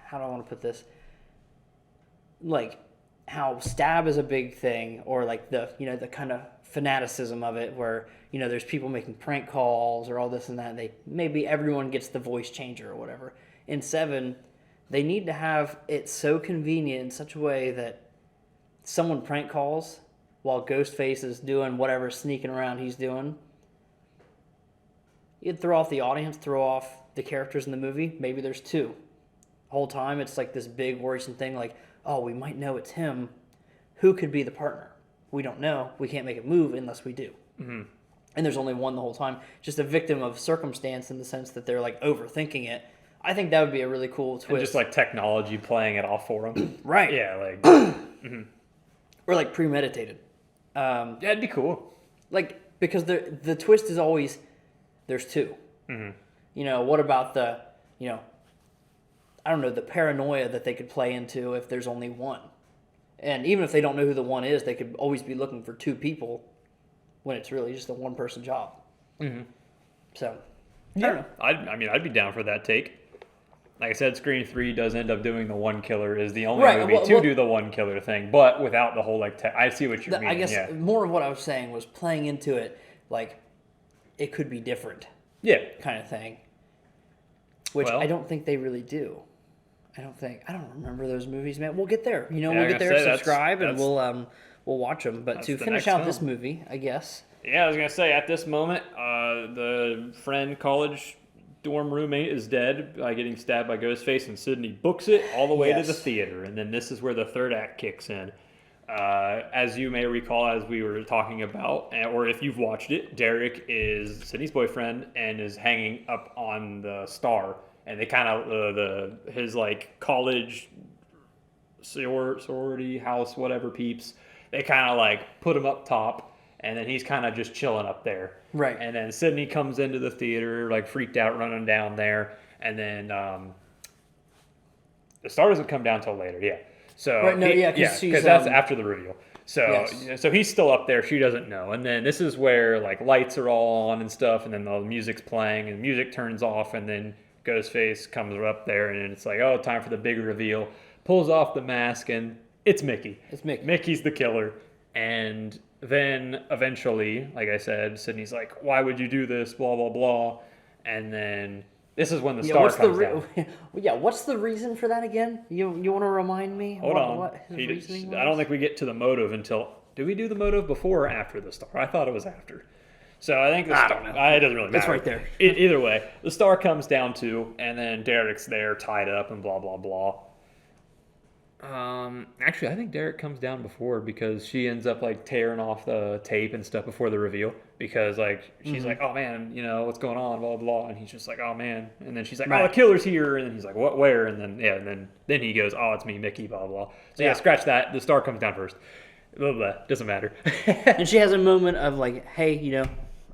how do I want to put this? Like how stab is a big thing, or like the kind of fanaticism of it, where there's people making prank calls or all this and that. Maybe everyone gets the voice changer or whatever. In 7, they need to have it so convenient in such a way that someone prank calls while Ghostface is doing whatever sneaking around he's doing. You'd throw off the audience, throw off the characters in the movie. Maybe there's 2. The whole time it's like this big worrisome thing like, oh, we might know it's him. Who could be the partner? We don't know. We can't make it move unless we do. Mm-hmm. And there's only one the whole time. Just a victim of circumstance in the sense that they're like overthinking it. I think that would be a really cool twist. And just like technology playing it off for him. Right. Yeah, like or like premeditated. Yeah, it'd be cool. Like, because the twist is always there's two. Mm-hmm. You know, what about the, you know, I don't know, the paranoia that they could play into if there's only one. And even if they don't know who the one is, they could always be looking for two people when it's really just a one-person job. Mm-hmm. So, Yeah. I don't know. I mean, I'd be down for that take. Like I said, Scream 3 does end up doing the one killer, is the only Right, movie to do the one killer thing, but without the whole, like, I see what you mean. I guess yeah. more of what I was saying was playing into it, like, it could be different Yeah. kind of thing. Which Well- I don't think they really do. I don't remember those movies, man. We'll get there. You know, Yeah, we'll I get was gonna there, say, subscribe, and that's- we'll watch them. But that's to the finish next out this film. movie, I guess. Yeah, I was going to say, at this moment, the friend college dorm roommate is dead by getting stabbed by Ghostface, and Sydney books it all the way to the Yes. theater. And then this is where the third act kicks in. As you may recall, as we were talking about, or if you've watched it, Derek is Sydney's boyfriend and is hanging up on the star. And they kind of, his like college sorority house, whatever peeps, they kind of like put him up top. And then he's kind of just chilling up there. Right. And then Sydney comes into the theater, like freaked out, running down there. And then the star doesn't come down till later. Yeah. So Right, no, yeah, 'cause she's, that's after the reveal. So Yes. so he's still up there. She doesn't know. And then this is where like lights are all on and stuff. And then the music's playing and music turns off. And then Ghostface comes up there and it's like, oh, time for the big reveal. Pulls off the mask and it's Mickey. It's Mickey. Mickey's the killer. And then eventually, like I said, Sydney's like, why would you do this? Blah, blah, blah. And then this is when the star comes down. What's the reason for that again? You want to remind me? Hold on. What his reasoning was? I don't think we get to the motive until... Did we do the motive before or after the star? I thought it was after. So I think the star... don't know. It doesn't really matter. It's right there. Either way, the star comes down too, and then Derek's there tied up and blah, blah, blah. Actually, I think Derek comes down before because she ends up like tearing off the tape and stuff before the reveal because like she's like, oh man, you know what's going on, blah blah, and he's just like, oh man, and then she's like, Right. oh, the killer's here, and then he's like, what, where, and then then he goes, oh, it's me, Mickey, blah blah. So yeah, Yeah. scratch that. The star comes down first. Blah blah. Doesn't matter. And she has a moment of like, hey, you know,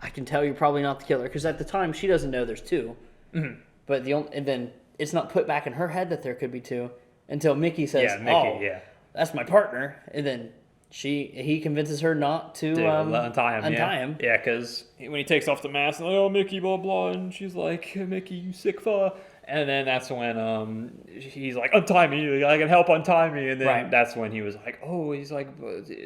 I can tell you're probably not the killer because at the time she doesn't know there's two. Mm-hmm. But and then it's not put back in her head that there could be two until Mickey says, Yeah, Mickey, "Oh, yeah. that's my partner," and then he convinces her not to untie him. Untie him. Yeah, because when he takes off the mask, like, oh, Mickey, blah, blah, and she's like, Mickey, you sick fuck. And then that's when he's like, untie me, I can help untie me. And then Right. that's when he was like, oh, he's like,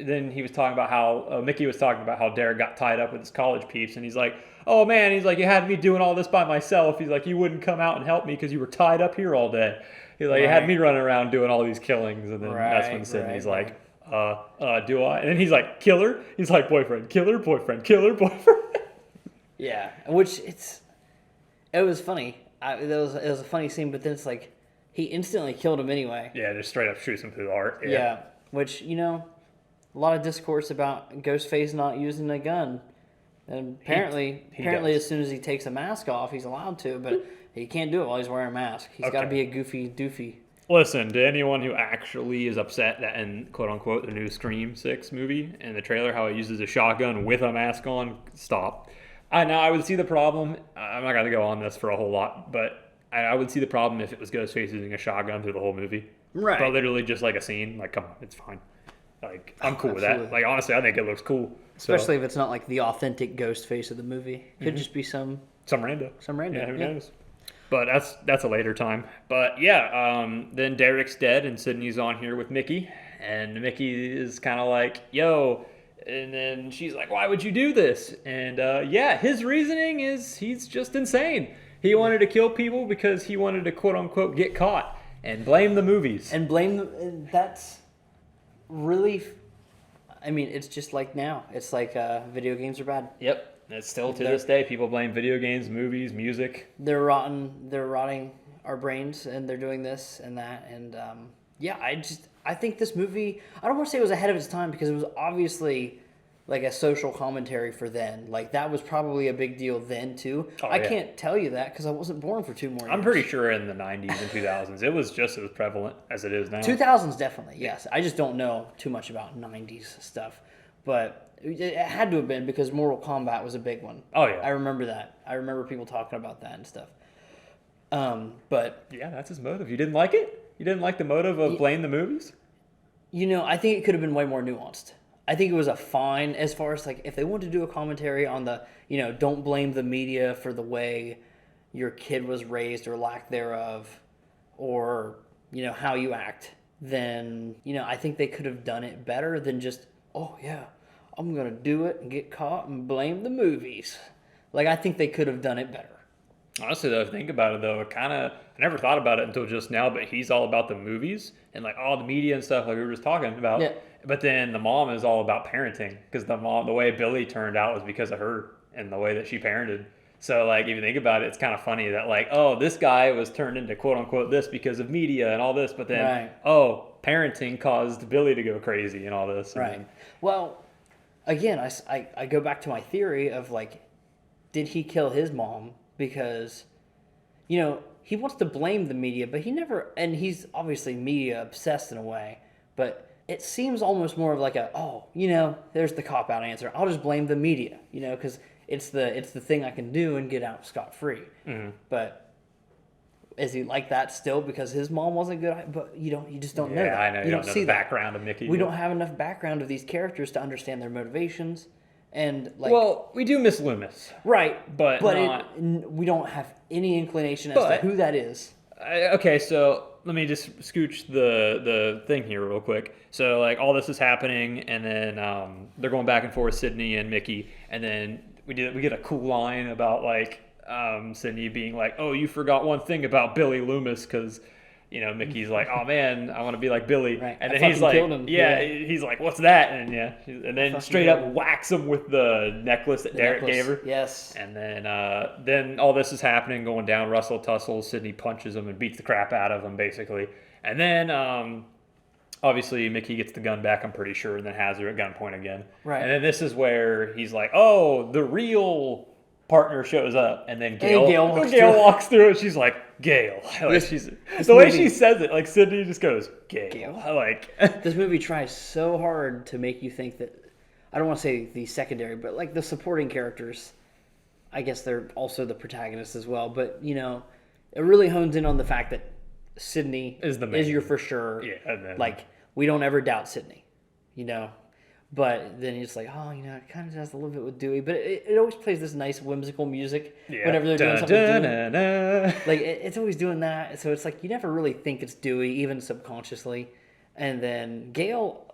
then he was talking about how, Mickey was talking about how Derek got tied up with his college peeps. And he's like, oh man, he's like, you had me doing all this by myself. He's like, you wouldn't come out and help me because you were tied up here all day. He's like, you had Right. me running around doing all these killings. And then that's when Right, Sydney's right, like, do I? And then he's like, killer? He's like, boyfriend, killer, boyfriend, killer, boyfriend. Yeah, which it was funny. It was a funny scene, but then it's like he instantly killed him anyway. Yeah, just straight up shoots him through the heart. Yeah, which a lot of discourse about Ghostface not using a gun, and apparently does. as soon as he takes a mask off, he's allowed to, but he can't do it while he's wearing a mask. He's got to Okay. be a goofy doofy. Listen, to anyone who actually is upset that in quote unquote the new Scream 6 movie and the trailer how he uses a shotgun with a mask on, stop. I would see the problem. I'm not going to go on this for a whole lot, but I would see the problem if it was Ghostface using a shotgun through the whole movie. Right. But literally just like a scene. Like, come on, it's fine. Like, I'm cool with that. Absolutely. Like, honestly, I think it looks cool. So, Especially if it's not like the authentic Ghostface of the movie. Could just be some some rando. rando. Yeah, who yeah. knows? But that's a later time. But yeah, then Derek's dead and Sydney's on here with Mickey. And Mickey is kind of like, yo. And then she's like, why would you do this? And yeah, his reasoning is he's just insane. He wanted to kill people because he wanted to quote unquote get caught and blame the movies. And blame them. That's really. I mean, it's just like now. It's like video games are bad. Yep. It's still to this day, people blame video games, movies, music. They're rotting our brains, and they're doing this and that. And yeah, I think this movie. I don't want to say it was ahead of its time because it was obviously like a social commentary for then. Like that was probably a big deal then too. Oh, I yeah. can't tell you that because I wasn't born for 2 more years. I'm pretty sure in the 90s and 2000s it was just as prevalent as it is now. 2000s definitely, yes. I just don't know too much about 90s stuff, but it had to have been because Mortal Kombat was a big one. Oh, yeah. I remember that. I remember people talking about that and stuff. But Yeah, that's his motive. You didn't like it? You didn't like the motive of blame the movies? I think it could have been way more nuanced. I think it was a fine as far as like if they wanted to do a commentary on the, don't blame the media for the way your kid was raised or lack thereof, or how you act, then I think they could have done it better than just, oh yeah, I'm gonna do it and get caught and blame the movies. Like I think they could have done it better. Honestly, though, if you think about it, though, I never thought about it until just now, but he's all about the movies and like all the media and stuff like we were just talking about. Yeah. But then the mom is all about parenting because the way Billy turned out was because of her and the way that she parented. So like if you think about it, it's kind of funny that like, oh, this guy was turned into quote unquote this because of media and all this, but then Right. oh, parenting caused Billy to go crazy and all this. And Right. then- Well, again, I go back to my theory of like, did he kill his mom because, he wants to blame the media, but he never, and he's obviously media obsessed in a way, but it seems almost more of like there's the cop out answer. I'll just blame the media, because it's the thing I can do and get out scot free. Mhm. But is he like that still because his mom wasn't good? But you just don't know Yeah, that. I know. You don't know see the that. background of Mickey. We don't have enough background of these characters to understand their motivations, and like Well, we do miss Loomis. right, but not- we don't have any inclination as to But- who that is. Okay, so let me just scooch the thing here real quick. So like all this is happening, and then they're going back and forth, Sydney and Mickey, and then we get a cool line about like Sydney being like, "Oh, you forgot one thing about Billy Loomis," because Mickey's like, "Oh man, I want to be like Billy," Right. and I then he's fucking like, killed him. "Yeah," Yeah. he's like, "What's that?" And and then fucking straight up killed him. whacks him with the necklace that Derek Necklace. gave her. Yes. And then all this is happening, going down. Russell tussles. Sydney punches him and beats the crap out of him, basically. And then, obviously, Mickey gets the gun back, I'm pretty sure, and then has her at gunpoint again. Right. And then this is where he's like, oh, the real partner shows up. And then Gail walks through it. She's like, Gail. Like, the way she says it, like, Sydney just goes, Gail. Like, This movie tries so hard to make you think that, I don't want to say the secondary, but like the supporting characters, I guess they're also the protagonists as well. But, it really hones in on the fact that Sydney Is the main- your for sure. Yeah, and then- like, we don't ever doubt Sydney, But then it's like, it kind of does a little bit with Dewey. But it always plays this nice whimsical music whenever they're doing something. Like, it's always doing that. So it's like, you never really think it's Dewey, even subconsciously. And then Gail's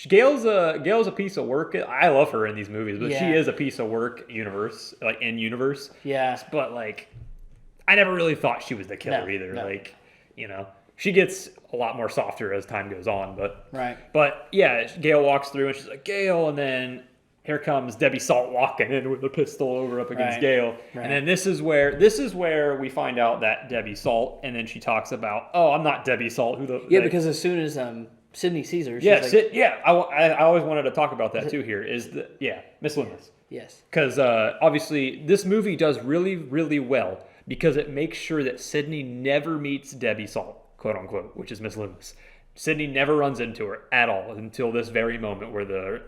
Gail's a piece of work. I love her in these movies, but she Yeah. is a piece of work in universe. Yeah. But like, I never really thought she was the killer No, either. no. Like, she gets a lot more softer as time goes on. But Right. But yeah, Gail walks through and she's like, Gail, and then here comes Debbie Salt walking in with a pistol over up against Right. Gail. Right. And then this is where we find out that Debbie Salt, and then she talks about, oh, I'm not Debbie Salt. Because as soon as Sydney sees her, she's like, I always wanted to talk about that too here, Miss Loomis. yes. Because obviously this movie does really, really well because it makes sure that Sydney never meets Debbie Salt, quote unquote, which is Miss Loomis. Sydney never runs into her at all until this very moment where the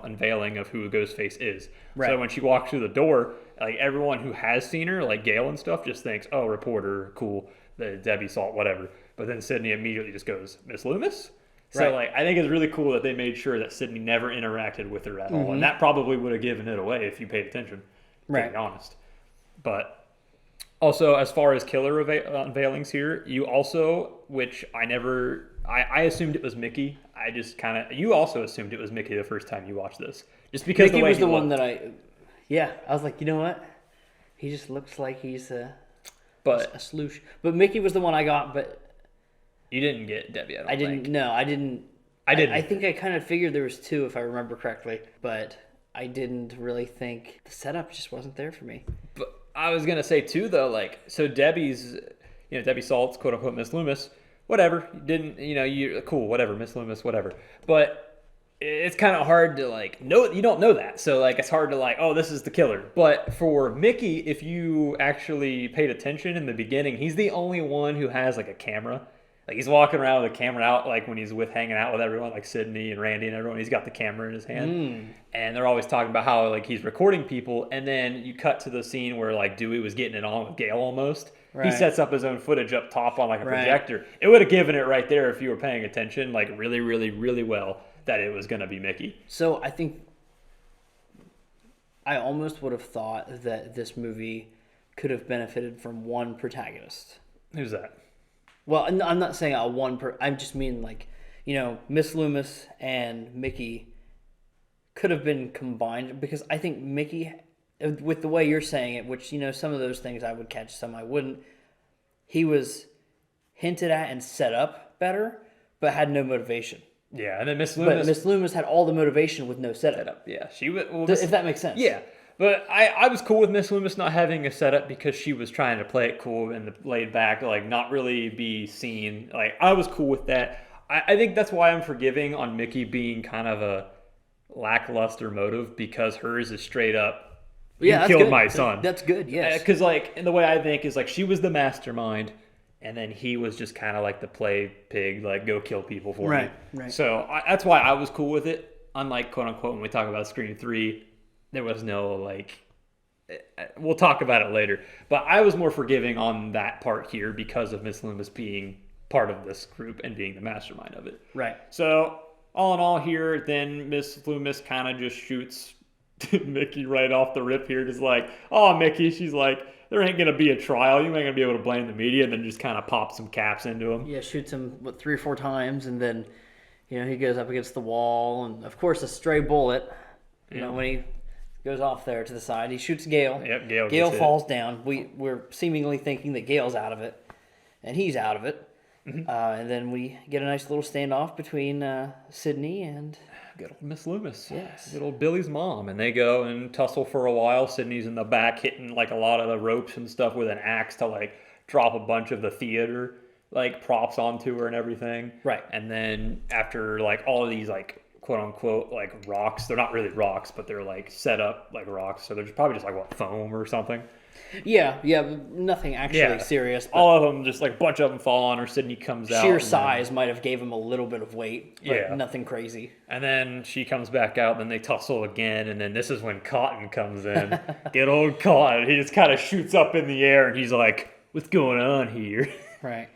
unveiling of who Ghostface is. Right. So when she walks through the door, like everyone who has seen her, like Gail and stuff, just thinks, oh, reporter, cool, the Debbie Salt, whatever. But then Sydney immediately just goes, Miss Loomis? So Right. like I think it's really cool that they made sure that Sydney never interacted with her at all, and that probably would have given it away if you paid attention. To Right. be honest, but also as far as killer unveilings here, you also, which I assumed it was Mickey. You also assumed it was Mickey the first time you watched this, just because Mickey the way was he the one looked. that I was like, you know what? He just looks like he's a But sloosh. But Mickey was the one I got, but you didn't get Debbie. I I didn't. I didn't. I think I kind of figured there was two, if I remember correctly, but I didn't really think the setup just wasn't there for me. But I was gonna say too, though, like, so Debbie Salt's quote unquote Miss Loomis, whatever. Didn't you cool, whatever, Miss Loomis, whatever. But it's kind of hard to like know. You don't know that, so like it's hard to like, oh, this is the killer. But for Mickey, if you actually paid attention in the beginning, he's the only one who has like a camera. Like he's walking around with a camera out, like when he's hanging out with everyone, like Sydney and Randy and everyone. He's got the camera in his hand, and they're always talking about how like he's recording people. And then you cut to the scene where like Dewey was getting it on with Gail almost. He Right. sets up his own footage up top on like a Right. projector. It would have given it right there if you were paying attention, like really, really, really well, that it was going to be Mickey. So I think I almost would have thought that this movie could have benefited from one protagonist. Who's that? Well, I'm not saying a one per. I just mean like, Miss Loomis and Mickey could have been combined because I think Mickey, with the way you're saying it, which some of those things I would catch, some I wouldn't. He was hinted at and set up better, but had no motivation. Yeah, and then Miss But Loomis. Miss Loomis had all the motivation with no setup. setup. Yeah, she would. Well, If that makes sense. yeah, but I was cool with Miss Loomis not having a setup because she was trying to play it cool and laid back, like not really be seen. Like I was cool with that. I think that's why I'm forgiving on Mickey being kind of a lackluster motive because hers is straight up. You that's killed good. my son. That's good. Yes. Because like, and the way I think is like she was the mastermind, and then he was just kind of like the play pig, like go kill people for Right, me. right. So that's why I was cool with it. Unlike quote unquote when we talk about Scream 3, there was no like. We'll talk about it later, but I was more forgiving on that part here because of Miss Loomis being part of this group and being the mastermind of it. Right. So all in all here, then Miss Loomis kind of just shoots Mickey right off the rip here. Just like, oh, Mickey, she's like, there ain't going to be a trial. You ain't going to be able to blame the media. And then just kind of pop some caps into him. Yeah, shoots him 3 or 4 times, and then he goes up against the wall, and of course a stray bullet. When he goes off there to the side, he shoots Gale. Yep, Gale Gale gets hit. falls down. We're seemingly thinking that Gale's out of it, and he's out of it. And then we get a nice little standoff between Sydney and Good old Miss Loomis. Yes. Good old Billy's mom. And they go and tussle for a while. Sydney's in the back hitting like a lot of the ropes and stuff with an axe to like drop a bunch of the theater like props onto her and everything. Right. And then after like all of these like quote unquote like rocks, they're not really rocks, but they're like set up like rocks. So they're probably just like what, foam or something. yeah, but nothing actually serious. But All of them, just like a bunch of them fall on her. Sydney comes out. sheer and then- size might have gave him a little bit of weight, but Yeah. nothing crazy. And then she comes back out, and then they tussle again, and then this is when Cotton comes in. Good old Cotton. He just kind of shoots up in the air, and he's like, what's going on here? Right.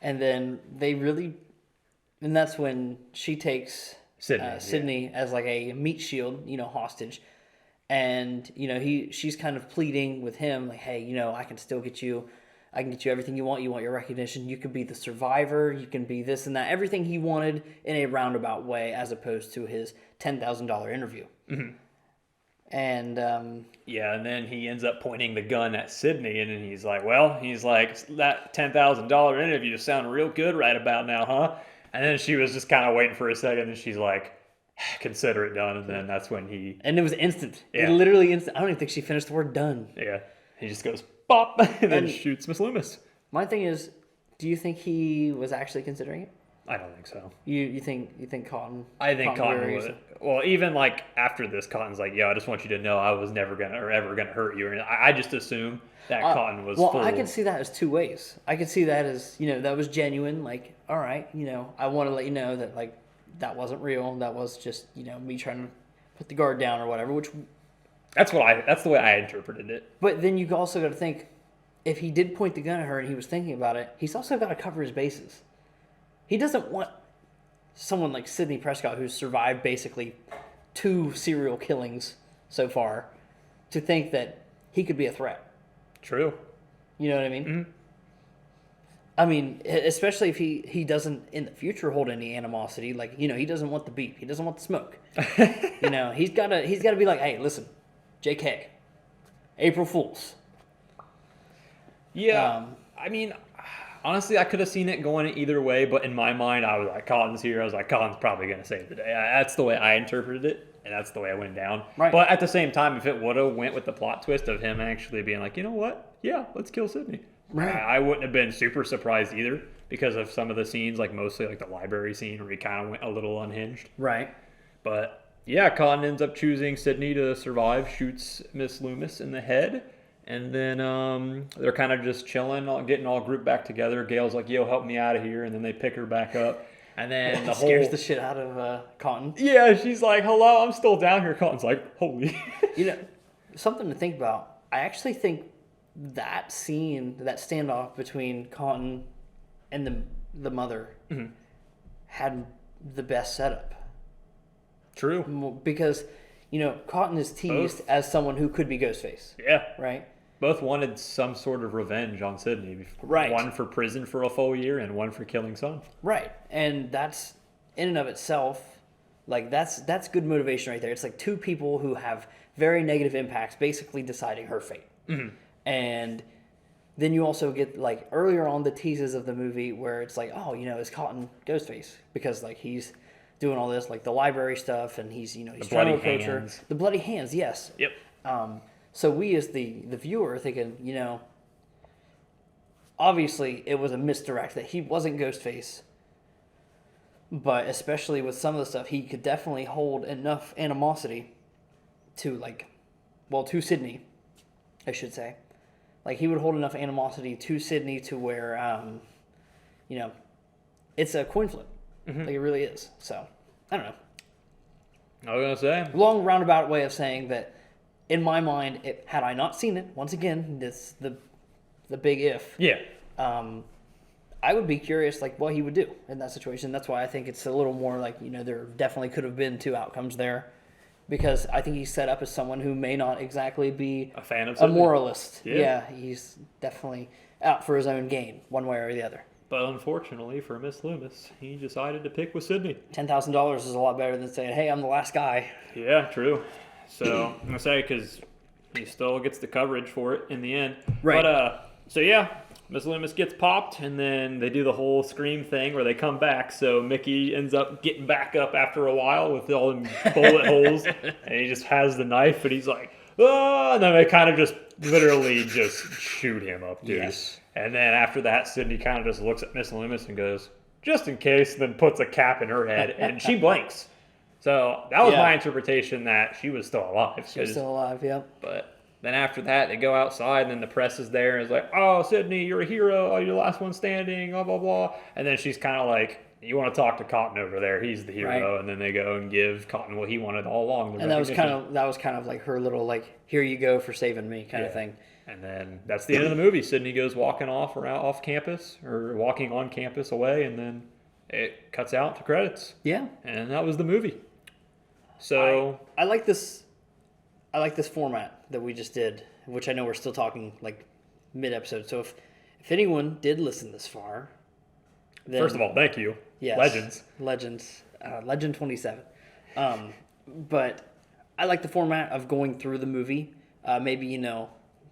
And then and that's when she takes Sydney, Sydney as like a meat shield, hostage. And, she's kind of pleading with him, like, hey, I can still get you, I can get you everything you want. You want your recognition. You can be the survivor. You can be this and that. Everything he wanted in a roundabout way as opposed to his $10,000 interview. Mm-hmm. And, Yeah, and then he ends up pointing the gun at Sydney, and then he's like, that $10,000 interview sounded real good right about now, huh? And then she was just kind of waiting for a second, and she's like, consider it done, and then that's when he, it was instant. Yeah. It literally instant. I don't even think she finished the word done. he just goes, pop, and then And- shoots Miss Loomis. My thing is, do you think he was actually considering it? I don't think so. You think Cotton? I think Cotton worries? would. Well, even like after this, Cotton's like, "Yo, I just want you to know I was never gonna or ever gonna hurt you." And I just assume that Cotton was. Well, full. I can see that as 2 ways. I can see that as that was genuine. Like, all right, I want to let you know that like that wasn't real. That was just me trying to put the guard down or whatever. Which, That's the way I interpreted it. but then you also got to think, if he did point the gun at her and he was thinking about it, he's also got to cover his bases. He doesn't want someone like Sidney Prescott, who's survived basically 2 serial killings so far, to think that he could be a threat. True. You know what I mean? Mm-hmm. I mean, especially if he doesn't in the future hold any animosity. Like, he doesn't want the beef. He doesn't want the smoke. He's gotta be like, hey, listen, JK, April Fools. Yeah. I mean, honestly, I could have seen it going either way, but in my mind, I was like, Cotton's here. I was like, Cotton's probably gonna save the day. That's the way I interpreted it, and that's the way I went down. Right. But at the same time, if it would have went with the plot twist of him actually being like, you know what? Yeah, let's kill Sydney. Right. I wouldn't have been super surprised either because of some of the scenes, like mostly like the library scene where he kind of went a little unhinged. Right. But yeah, Cotton ends up choosing Sydney to survive, shoots Miss Loomis in the head. And then they're kind of just chilling, getting all grouped back together. Gail's like, yo, help me out of here. And then they pick her back up. And then the Scares whole... the shit out of Cotton. Yeah, she's like, hello, I'm still down here. Cotton's like, holy. You know, something to think about. I actually think that scene, that standoff between Cotton and the mother, had the best setup. True. Because, you know, Cotton is teased as someone who could be Ghostface. Yeah. Right? Both wanted some sort of revenge on Sydney. Right. One for prison for a full year and one for killing Son. Right. And that's, in and of itself, like, that's good motivation right there. It's like two people who have very negative impacts basically deciding her fate. And then you also get, like, earlier on the teases of the movie where it's like, oh, you know, is Cotton Ghostface? Because, like, he's doing all this, like, the library stuff, and he's, you know, he's trying to approach her. The bloody hands, yes. Yep. So we, as the viewer, are thinking, you know, obviously it was a misdirect that he wasn't Ghostface, but especially with some of the stuff, he could definitely hold enough animosity to, like, well, to Sydney, I should say. Like, he would hold enough animosity to Sydney to where, you know, it's a coin flip. Like, it really is. So, I don't know. I was going to say. Long roundabout way of saying that, in my mind, had I not seen it, once again, this the big if. Yeah. I would be curious, like, what he would do in that situation. That's why I think it's a little more like, you know, there definitely could have been two outcomes there. Because I think he's set up as someone who may not exactly be A fan of a Sydney. moralist. Yeah. He's definitely out for his own gain, one way or the other. But unfortunately for Miss Loomis, he decided to pick with Sydney. $10,000 is a lot better than saying, hey, I'm the last guy. Yeah, true. So, I'm going to say, because he still gets the coverage for it in the end. Right. But, so yeah, Miss Loomis gets popped, and then they do the whole scream thing where they come back. So Mickey ends up getting back up after a while with all the bullet holes, and he just has the knife, and he's like, oh, and then they kind of just literally just shoot him up, dude. Yes. And then after that, Sydney kind of just looks at Miss Loomis and goes, just in case, then puts a cap in her head, and she blinks. So that was my interpretation that she was still alive. She's still alive, yep. But then after that, they go outside, and then the press is there, and it's like, oh, Sydney, you're a hero. Oh, you're the last one standing, blah, blah, blah. And then she's kind of like, you want to talk to Cotton over there. He's the hero. Right. And then they go and give Cotton what he wanted all along. And that was kind of like her little, like, here you go for saving me kind of thing. And then that's the end of the movie. Sydney goes walking off around off campus, or walking on campus away, and then it cuts out to credits. Yeah. And that was the movie. So I like this. I like this format that we just did, which I know we're still talking like mid-episode. So if anyone did listen this far, then, first of all, thank you. Yes, Legends, Legend 27. But I like the format of going through the movie. Maybe, you know,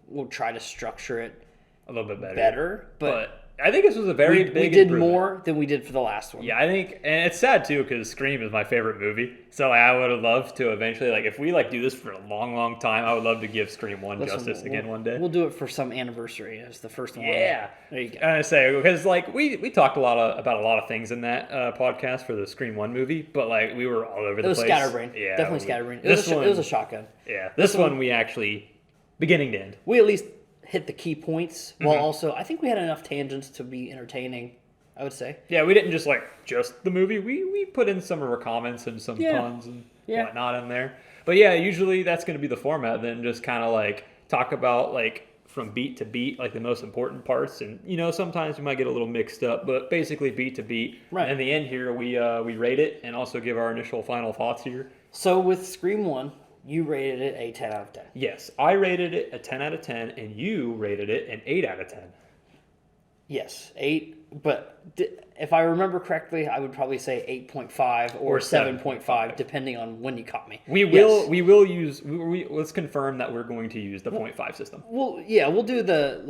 we'll try to structure it a little bit better, but I think this was a very big we did improvement. more than we did for the last one. Yeah, I think, and it's sad too because Scream is my favorite movie. So I would have loved to eventually, like, if we like do this for a long, long time, I would love to give Scream 1 justice again one day. We'll do it for some anniversary as the first one. Yeah, there you go. I say because like we talked about a lot of things in that podcast for the Scream 1 movie, but like we were all over the place. It was scatterbrained. Yeah, definitely scatterbrained. It was a shotgun. Yeah, this one we actually beginning to end. We at least hit the key points, while also I think we had enough tangents to be entertaining, I would say. Yeah, we didn't just just the movie. We put in some of our comments and some puns and whatnot in there. But yeah, usually that's going to be the format. Then just kind of like talk about like from beat to beat, like the most important parts. And you know, sometimes we might get a little mixed up, but basically beat to beat. Right. And in the end here, we rate it and also give our initial final thoughts here. So with Scream 1, you rated it a 10 out of 10. Yes, I rated it a 10 out of 10, and you rated it an 8 out of 10. Yes, 8. But if I remember correctly, I would probably say 8.5 or 7.5, depending on when you caught me. We will use. Let's confirm that we're going to use the 0.5 system. Well, yeah, we'll do the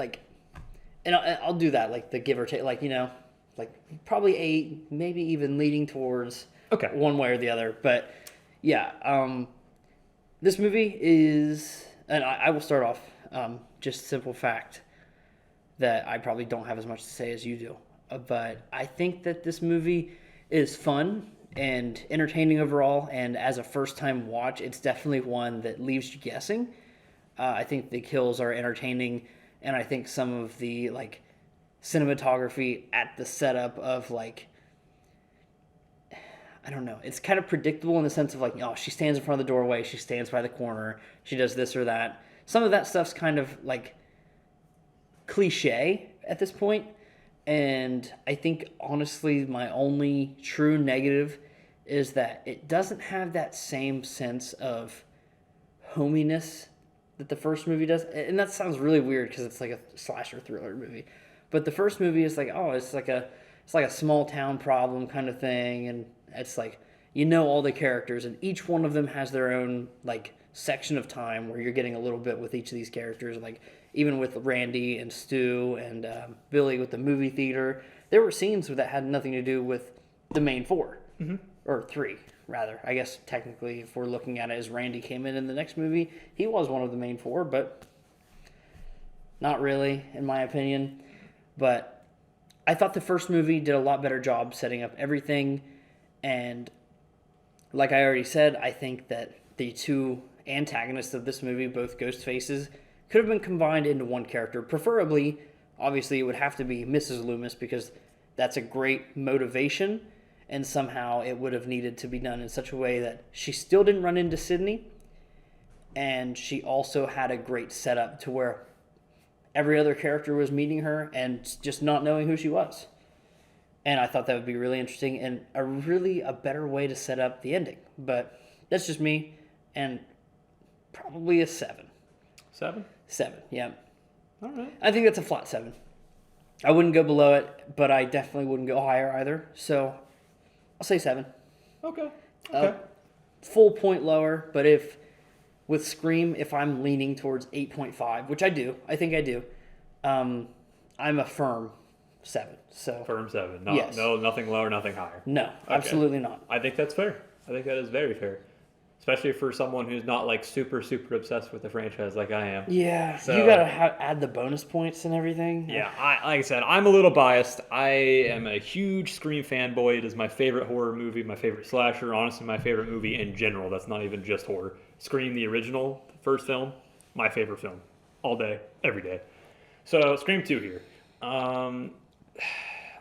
and I'll do that, like the give or take, like, you know, like probably 8, maybe even leading towards one way or the other. But yeah, this movie is, and I will start off, just simple fact that I probably don't have as much to say as you do. But I think that this movie is fun. and entertaining overall. And as a first time watch, it's definitely one that leaves you guessing. I think the kills are entertaining, and I think some of the like cinematography at the setup of like, I don't know, it's kind of predictable in the sense of like, oh, she stands in front of the doorway, she stands by the corner, she does this or that. Some of that stuff's kind of like cliche at this point, and I think honestly my only true negative is that it doesn't have that same sense of hominess that the first movie does. And that sounds really weird because it's like a slasher thriller movie, but the first movie is like, oh, it's like a small town problem kind of thing, and it's like, you know, all the characters and each one of them has their own like section of time where you're getting a little bit with each of these characters. Like even with Randy and Stu and Billy with the movie theater, there were scenes that had nothing to do with the main four, or three rather. I guess technically, if we're looking at it as Randy came in the next movie, he was one of the main four, but not really, in my opinion. But I thought the first movie did a lot better job setting up everything, and like I already said, I think that the two antagonists of this movie, both ghost faces, could have been combined into one character. Preferably, obviously, it would have to be Mrs. Loomis because that's a great motivation, and somehow it would have needed to be done in such a way that she still didn't run into Sydney, and she also had a great setup to where every other character was meeting her and just not knowing who she was. And I thought that would be really interesting and a better way to set up the ending. But that's just me, and probably a 7. 7? 7, yeah. All right. I think that's a flat 7. I wouldn't go below it, but I definitely wouldn't go higher either. So I'll say 7. Okay. Full point lower, but with Scream, if I'm leaning towards 8.5, which I do, I think I do, I'm a firm 7. So Firm 7. No, yes. no, nothing lower, nothing higher. No, absolutely not. I think that's fair. I think that is very fair. Especially for someone who's not like super, super obsessed with the franchise like I am. Yeah, So- you gotta add the bonus points and everything. Yeah, like I said, I'm a little biased. I am a huge Scream fanboy. It is my favorite horror movie, my favorite slasher, honestly, my favorite movie in general. That's not even just horror. Scream, the original, the first film, my favorite film. All day, every day. So, Scream 2 here.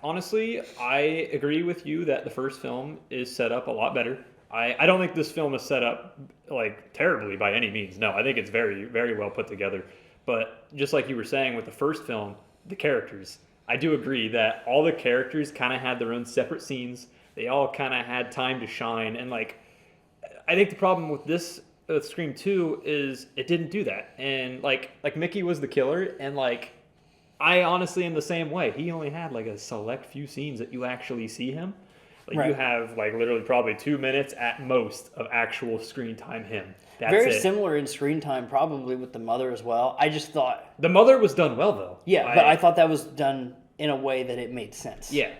Honestly, I agree with you that the first film is set up a lot better. I don't think this film is set up like terribly by any means. No, I think it's very, very well put together. But just like you were saying with the first film, the characters, I do agree that all the characters kind of had their own separate scenes. They all kind of had time to shine. And like, I think the problem with this Scream 2 is it didn't do that. And like Mickey was the killer, and like I honestly am the same way. He only had like a select few scenes that you actually see him. Like Right. You have like literally probably 2 minutes at most of actual screen time him. That's Very it. similar in screen time, probably with the mother as well. I just thought, The mother was done well though. yeah, but I thought that was done in a way that it made sense. Yeah.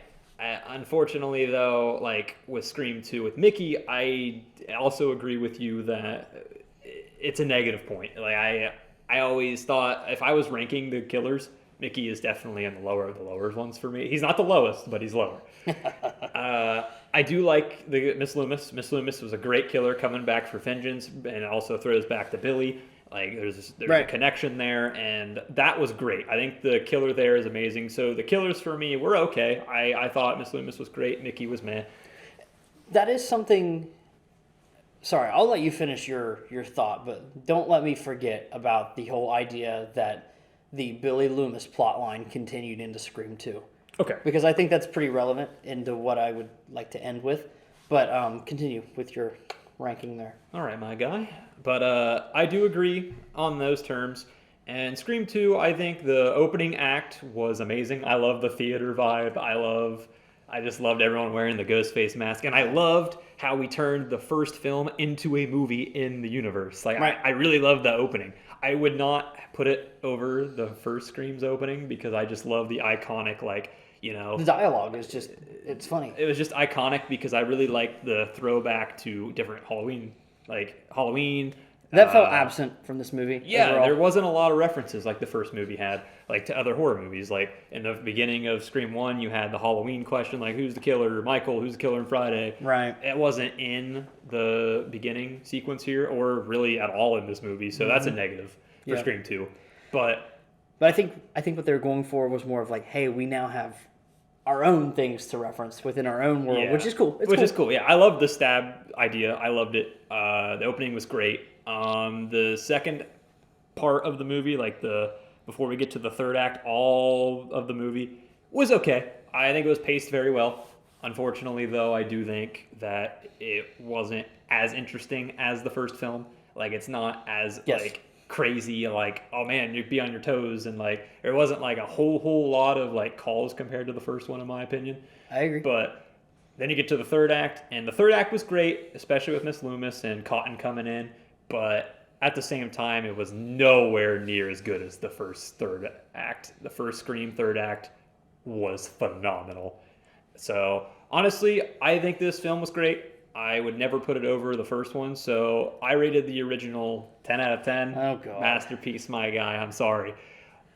Unfortunately, though, like with Scream 2 with Mickey, I also agree with you that it's a negative point. Like I always thought if I was ranking the killers, Mickey is definitely in the lower of the lower ones for me. He's not the lowest, but he's lower. I do like the Miss Loomis. Miss Loomis was a great killer coming back for vengeance, and it also throws back to Billy. Like there's Right. a connection there, and that was great. I think the killer there is amazing. So the killers for me were okay. I thought Miss Loomis was great. Mickey was meh. That is something. Sorry, I'll let you finish your thought, but don't let me forget about the whole idea that the Billy Loomis plotline continued into Scream 2. Okay. Because I think that's pretty relevant into what I would like to end with. But continue with your ranking there. All right, my guy. But I do agree on those terms. And Scream 2, I think the opening act was amazing. I love the theater vibe. I just loved everyone wearing the ghost face mask. And I loved how we turned the first film into a movie in the universe. Like, Right. I really loved the opening. I would not put it over the first Scream's opening because I just love the iconic, like, you know, The dialogue is just, it's funny. it was just iconic because I really liked the throwback to different Halloween, like Halloween, That felt absent from this movie. Yeah, overall. there wasn't a lot of references like the first movie had, like to other horror movies. Like in the beginning of Scream 1, you had the Halloween question, like who's the killer? Michael, who's the killer in Friday? Right. It wasn't in the beginning sequence here, or really at all in this movie. So that's a negative for Yeah. Scream 2. But But I think what they were going for was more of like, hey, we now have our own things to reference within our own world, yeah, which is cool. It's which cool. is cool. Yeah, I love the stab idea. I loved it. The opening was great. The second part of the movie, like the before we get to the third act, all of the movie was okay. I think it was paced very well. Unfortunately, though, I do think that it wasn't as interesting as the first film. Like, it's not as Yes. like crazy. Like, oh man, you'd be on your toes, and like there wasn't like a whole lot of like calls compared to the first one, in my opinion. I agree. But then you get to the third act, and the third act was great, especially with Miss Loomis and Cotton coming in. But at the same time, it was nowhere near as good as the first third act. The first Scream third act was phenomenal. So honestly, I think this film was great. I would never put it over the first one. So I rated the original 10 out of 10. Oh, God. Masterpiece, my guy. I'm sorry.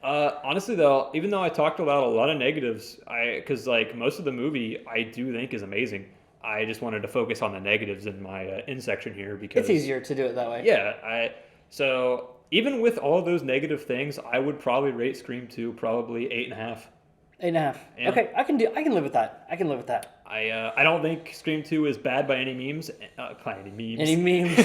Honestly, though, even though I talked about a lot of negatives, because like most of the movie I do think is amazing. I just wanted to focus on the negatives in my in section here because It's easier to do it that way. Yeah, so even with all those negative things, I would probably rate Scream 2 probably 8.5. 8.5. Yeah. Okay, I can live with that. I can live with that. I don't think Scream 2 is bad by any memes. By any memes. Any memes?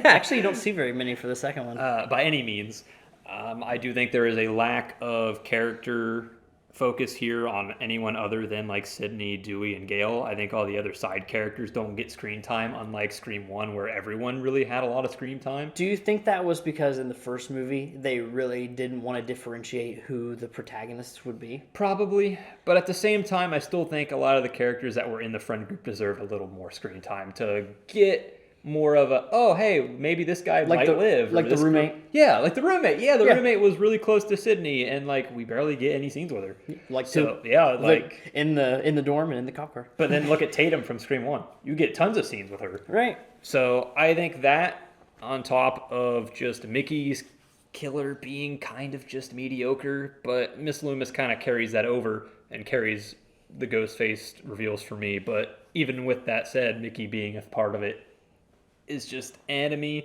Actually, you don't see very many for the second one. By any means. I do think there is a lack of character focus here on anyone other than like Sydney, Dewey, and Gale. I think all the other side characters don't get screen time, unlike Scream 1, where everyone really had a lot of screen time. Do you think that was because in the first movie they really didn't want to differentiate who the protagonists would be? Probably, but at the same time, I still think a lot of the characters that were in the friend group deserved a little more screen time to get more of a, oh, hey, maybe this guy Like might the- live. or like the this girl- roommate? Yeah, like the roommate. Yeah, the Yeah. roommate was really close to Sydney, and like we barely get any scenes with her. Like So yeah, like. in the dorm and in the cop car. But then look at Tatum from Scream 1. You get tons of scenes with her. Right. So I think that on top of just Mickey's killer being kind of just mediocre, but Miss Loomis kind of carries that over and carries the ghost face reveals for me. But even with that said, Mickey being a part of it is just anime.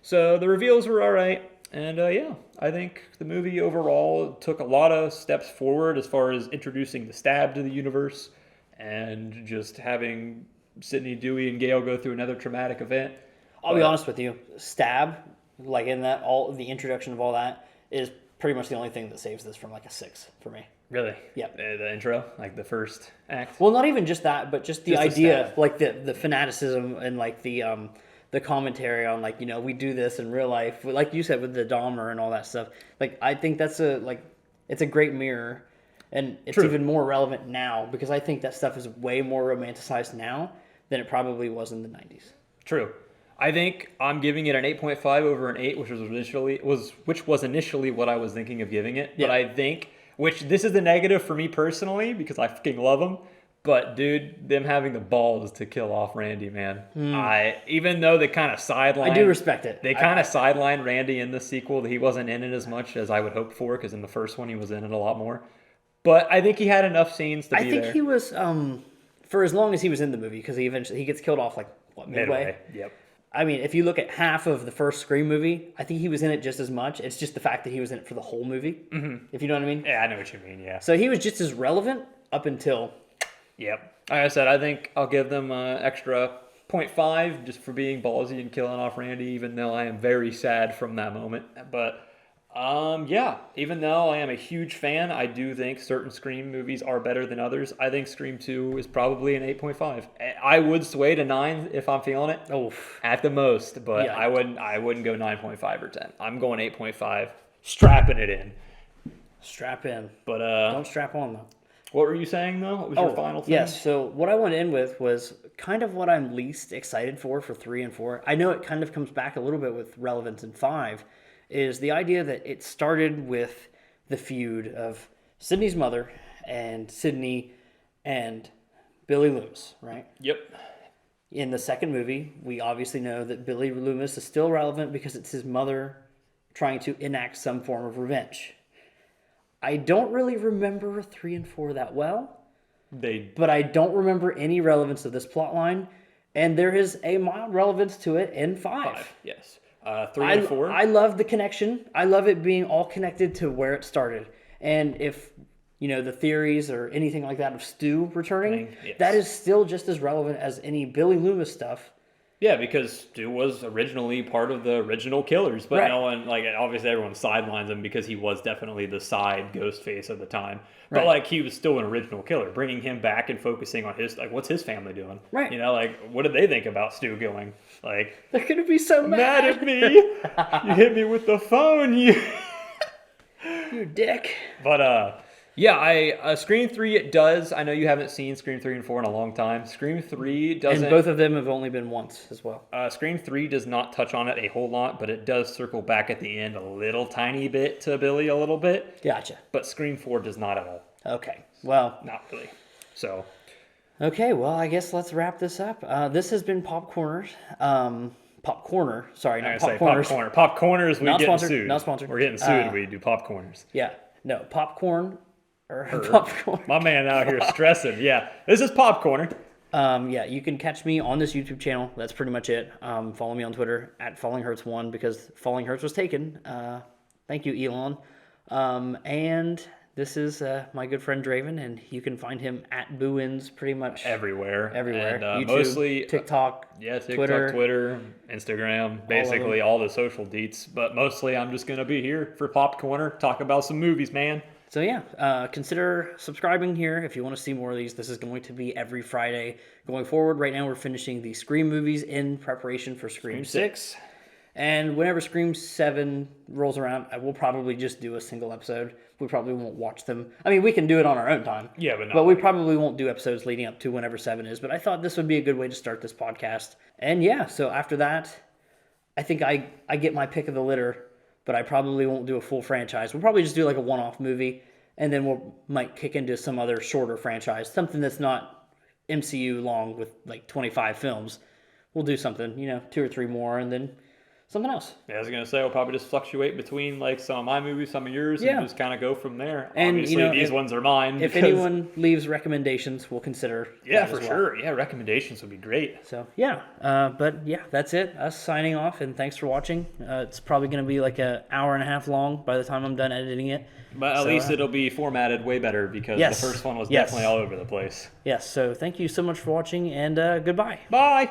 So the reveals were all right. And yeah, I think the movie overall took a lot of steps forward as far as introducing the stab to the universe and just having Sydney, Dewey, and Gale go through another traumatic event. I'll be honest with you. Stab, like in that, all the introduction of all that is pretty much the only thing that saves this from like a 6 for me. Really? Yeah. The intro, like the first act. Well, not even just that, but just the Just the idea, stab. like the fanaticism and like the commentary on like, you know, we do this in real life, like you said with the Dahmer and all that stuff. Like I think that's it's a great mirror, and it's True. even more relevant now because I think that stuff is way more romanticized now than it probably was in the 90s. True. I think I'm giving it an 8.5 over an 8, which was initially what I was thinking of giving it. But Yeah. I think, which this is the negative for me personally because I fucking love them. But dude, them having the balls to kill off Randy, man. Even though they kind of sidelined, I do respect it. They kind of sidelined Randy in the sequel. He wasn't in it as much as I would hope for because in the first one he was in it a lot more. But I think he had enough scenes to I be think there. he was for as long as he was in the movie because he gets killed off like what midway. Yep. I mean, if you look at half of the first Scream movie, I think he was in it just as much. It's just the fact that he was in it for the whole movie. Mm-hmm. If you know what I mean. Yeah, I know what you mean. Yeah. So he was just as relevant up until. Yep. Like I said, I think I'll give them an extra 0.5 just for being ballsy and killing off Randy, even though I am very sad from that moment. But yeah, even though I am a huge fan, I do think certain Scream movies are better than others. I think Scream 2 is probably an 8.5. I would sway to 9 if I'm feeling it. Oh, At the most, but Yeah. I wouldn't go 9.5 or 10. I'm going 8.5, strapping it in. strap in. But Don't strap on though. what were you saying though? What was your final thing? Yes. So what I went in with was kind of what I'm least excited for 3 and 4. I know it kind of comes back a little bit with relevance in 5, is the idea that it started with the feud of Sydney's mother and Sydney and Billy Loomis, right? Yep. in the second movie, we obviously know that Billy Loomis is still relevant because it's his mother trying to enact some form of revenge. I don't really remember 3 and 4 that well, but I don't remember any relevance of this plot line, and there is a mild relevance to it in 5. Yes. 3 and 4. I love the connection. I love it being all connected to where it started. And if, the theories or anything like that of Stu returning, Yes. that is still just as relevant as any Billy Loomis stuff. Yeah, because Stu was originally part of the original killers, but Right. no one, obviously everyone sidelines him because he was definitely the side Ghostface at the time. But, Right. he was still an original killer. Bringing him back and focusing on his, what's his family doing? Right. What did they think about Stu going? They're going to be so Mad at me? You hit me with the phone, you... You dick. But, yeah, Scream 3, it does. I know you haven't seen Scream 3 and 4 in a long time. Scream 3 doesn't... And both of them have only been once as well. Scream 3 does not touch on it a whole lot, but it does circle back at the end a little tiny bit to Billy a little bit. Gotcha. But Scream 4 does not at all. Okay. Well, Not really. So, okay. Well, I guess let's wrap this up. This has been Pop Corners. Pop Corner. Sorry, I not gotta Pop say, Corners. Pop Corners, we Not getting sponsored, sued. not sponsored. We're getting sued, we do Pop Corners. Yeah. No, Popcorn. Or Popcorn. My man out here stressing. Yeah, this is Pop Corner. Yeah, you can catch me on this YouTube channel. That's pretty much it. Follow me on Twitter at FallingHurts1 because Falling Hurts was taken. Thank you, Elon. And this is my good friend Draven, and you can find him at Booins pretty much Everywhere. everywhere. And, YouTube, mostly TikTok, Yeah, TikTok, Twitter. Twitter, Instagram, basically all the social deets. But mostly I'm just going to be here for Pop Corner, talk about some movies, man. So yeah, consider subscribing here if you want to see more of these. This is going to be every Friday going forward. Right now we're finishing the Scream movies in preparation for Scream 6. And whenever Scream 7 rolls around, I will probably just do a single episode. We probably won't watch them. I mean, we can do it on our own time. Yeah, but not But we like- probably won't do episodes leading up to whenever 7 is. But I thought this would be a good way to start this podcast. And yeah, so after that, I think I get my pick of the litter, but I probably won't do a full franchise. We'll probably just do like a one-off movie, and then might kick into some other shorter franchise, something that's not MCU long with like 25 films. We'll do something, 2 or 3 more, and then something else. Yeah, I was gonna say I'll probably just fluctuate between some of my movies, some of yours, Yeah. and just kind of go from there. And, Obviously, these ones are mine. If because- anyone leaves recommendations, we'll consider. yeah, that for as well. sure. Yeah, recommendations would be great. So yeah, but yeah, that's it. Us signing off, and thanks for watching. It's probably going to be like an hour and a half long by the time I'm done editing it. But at So, least it'll be formatted way better because Yes. the first one was Yes. definitely all over the place. Yes. So thank you so much for watching, and goodbye. Bye.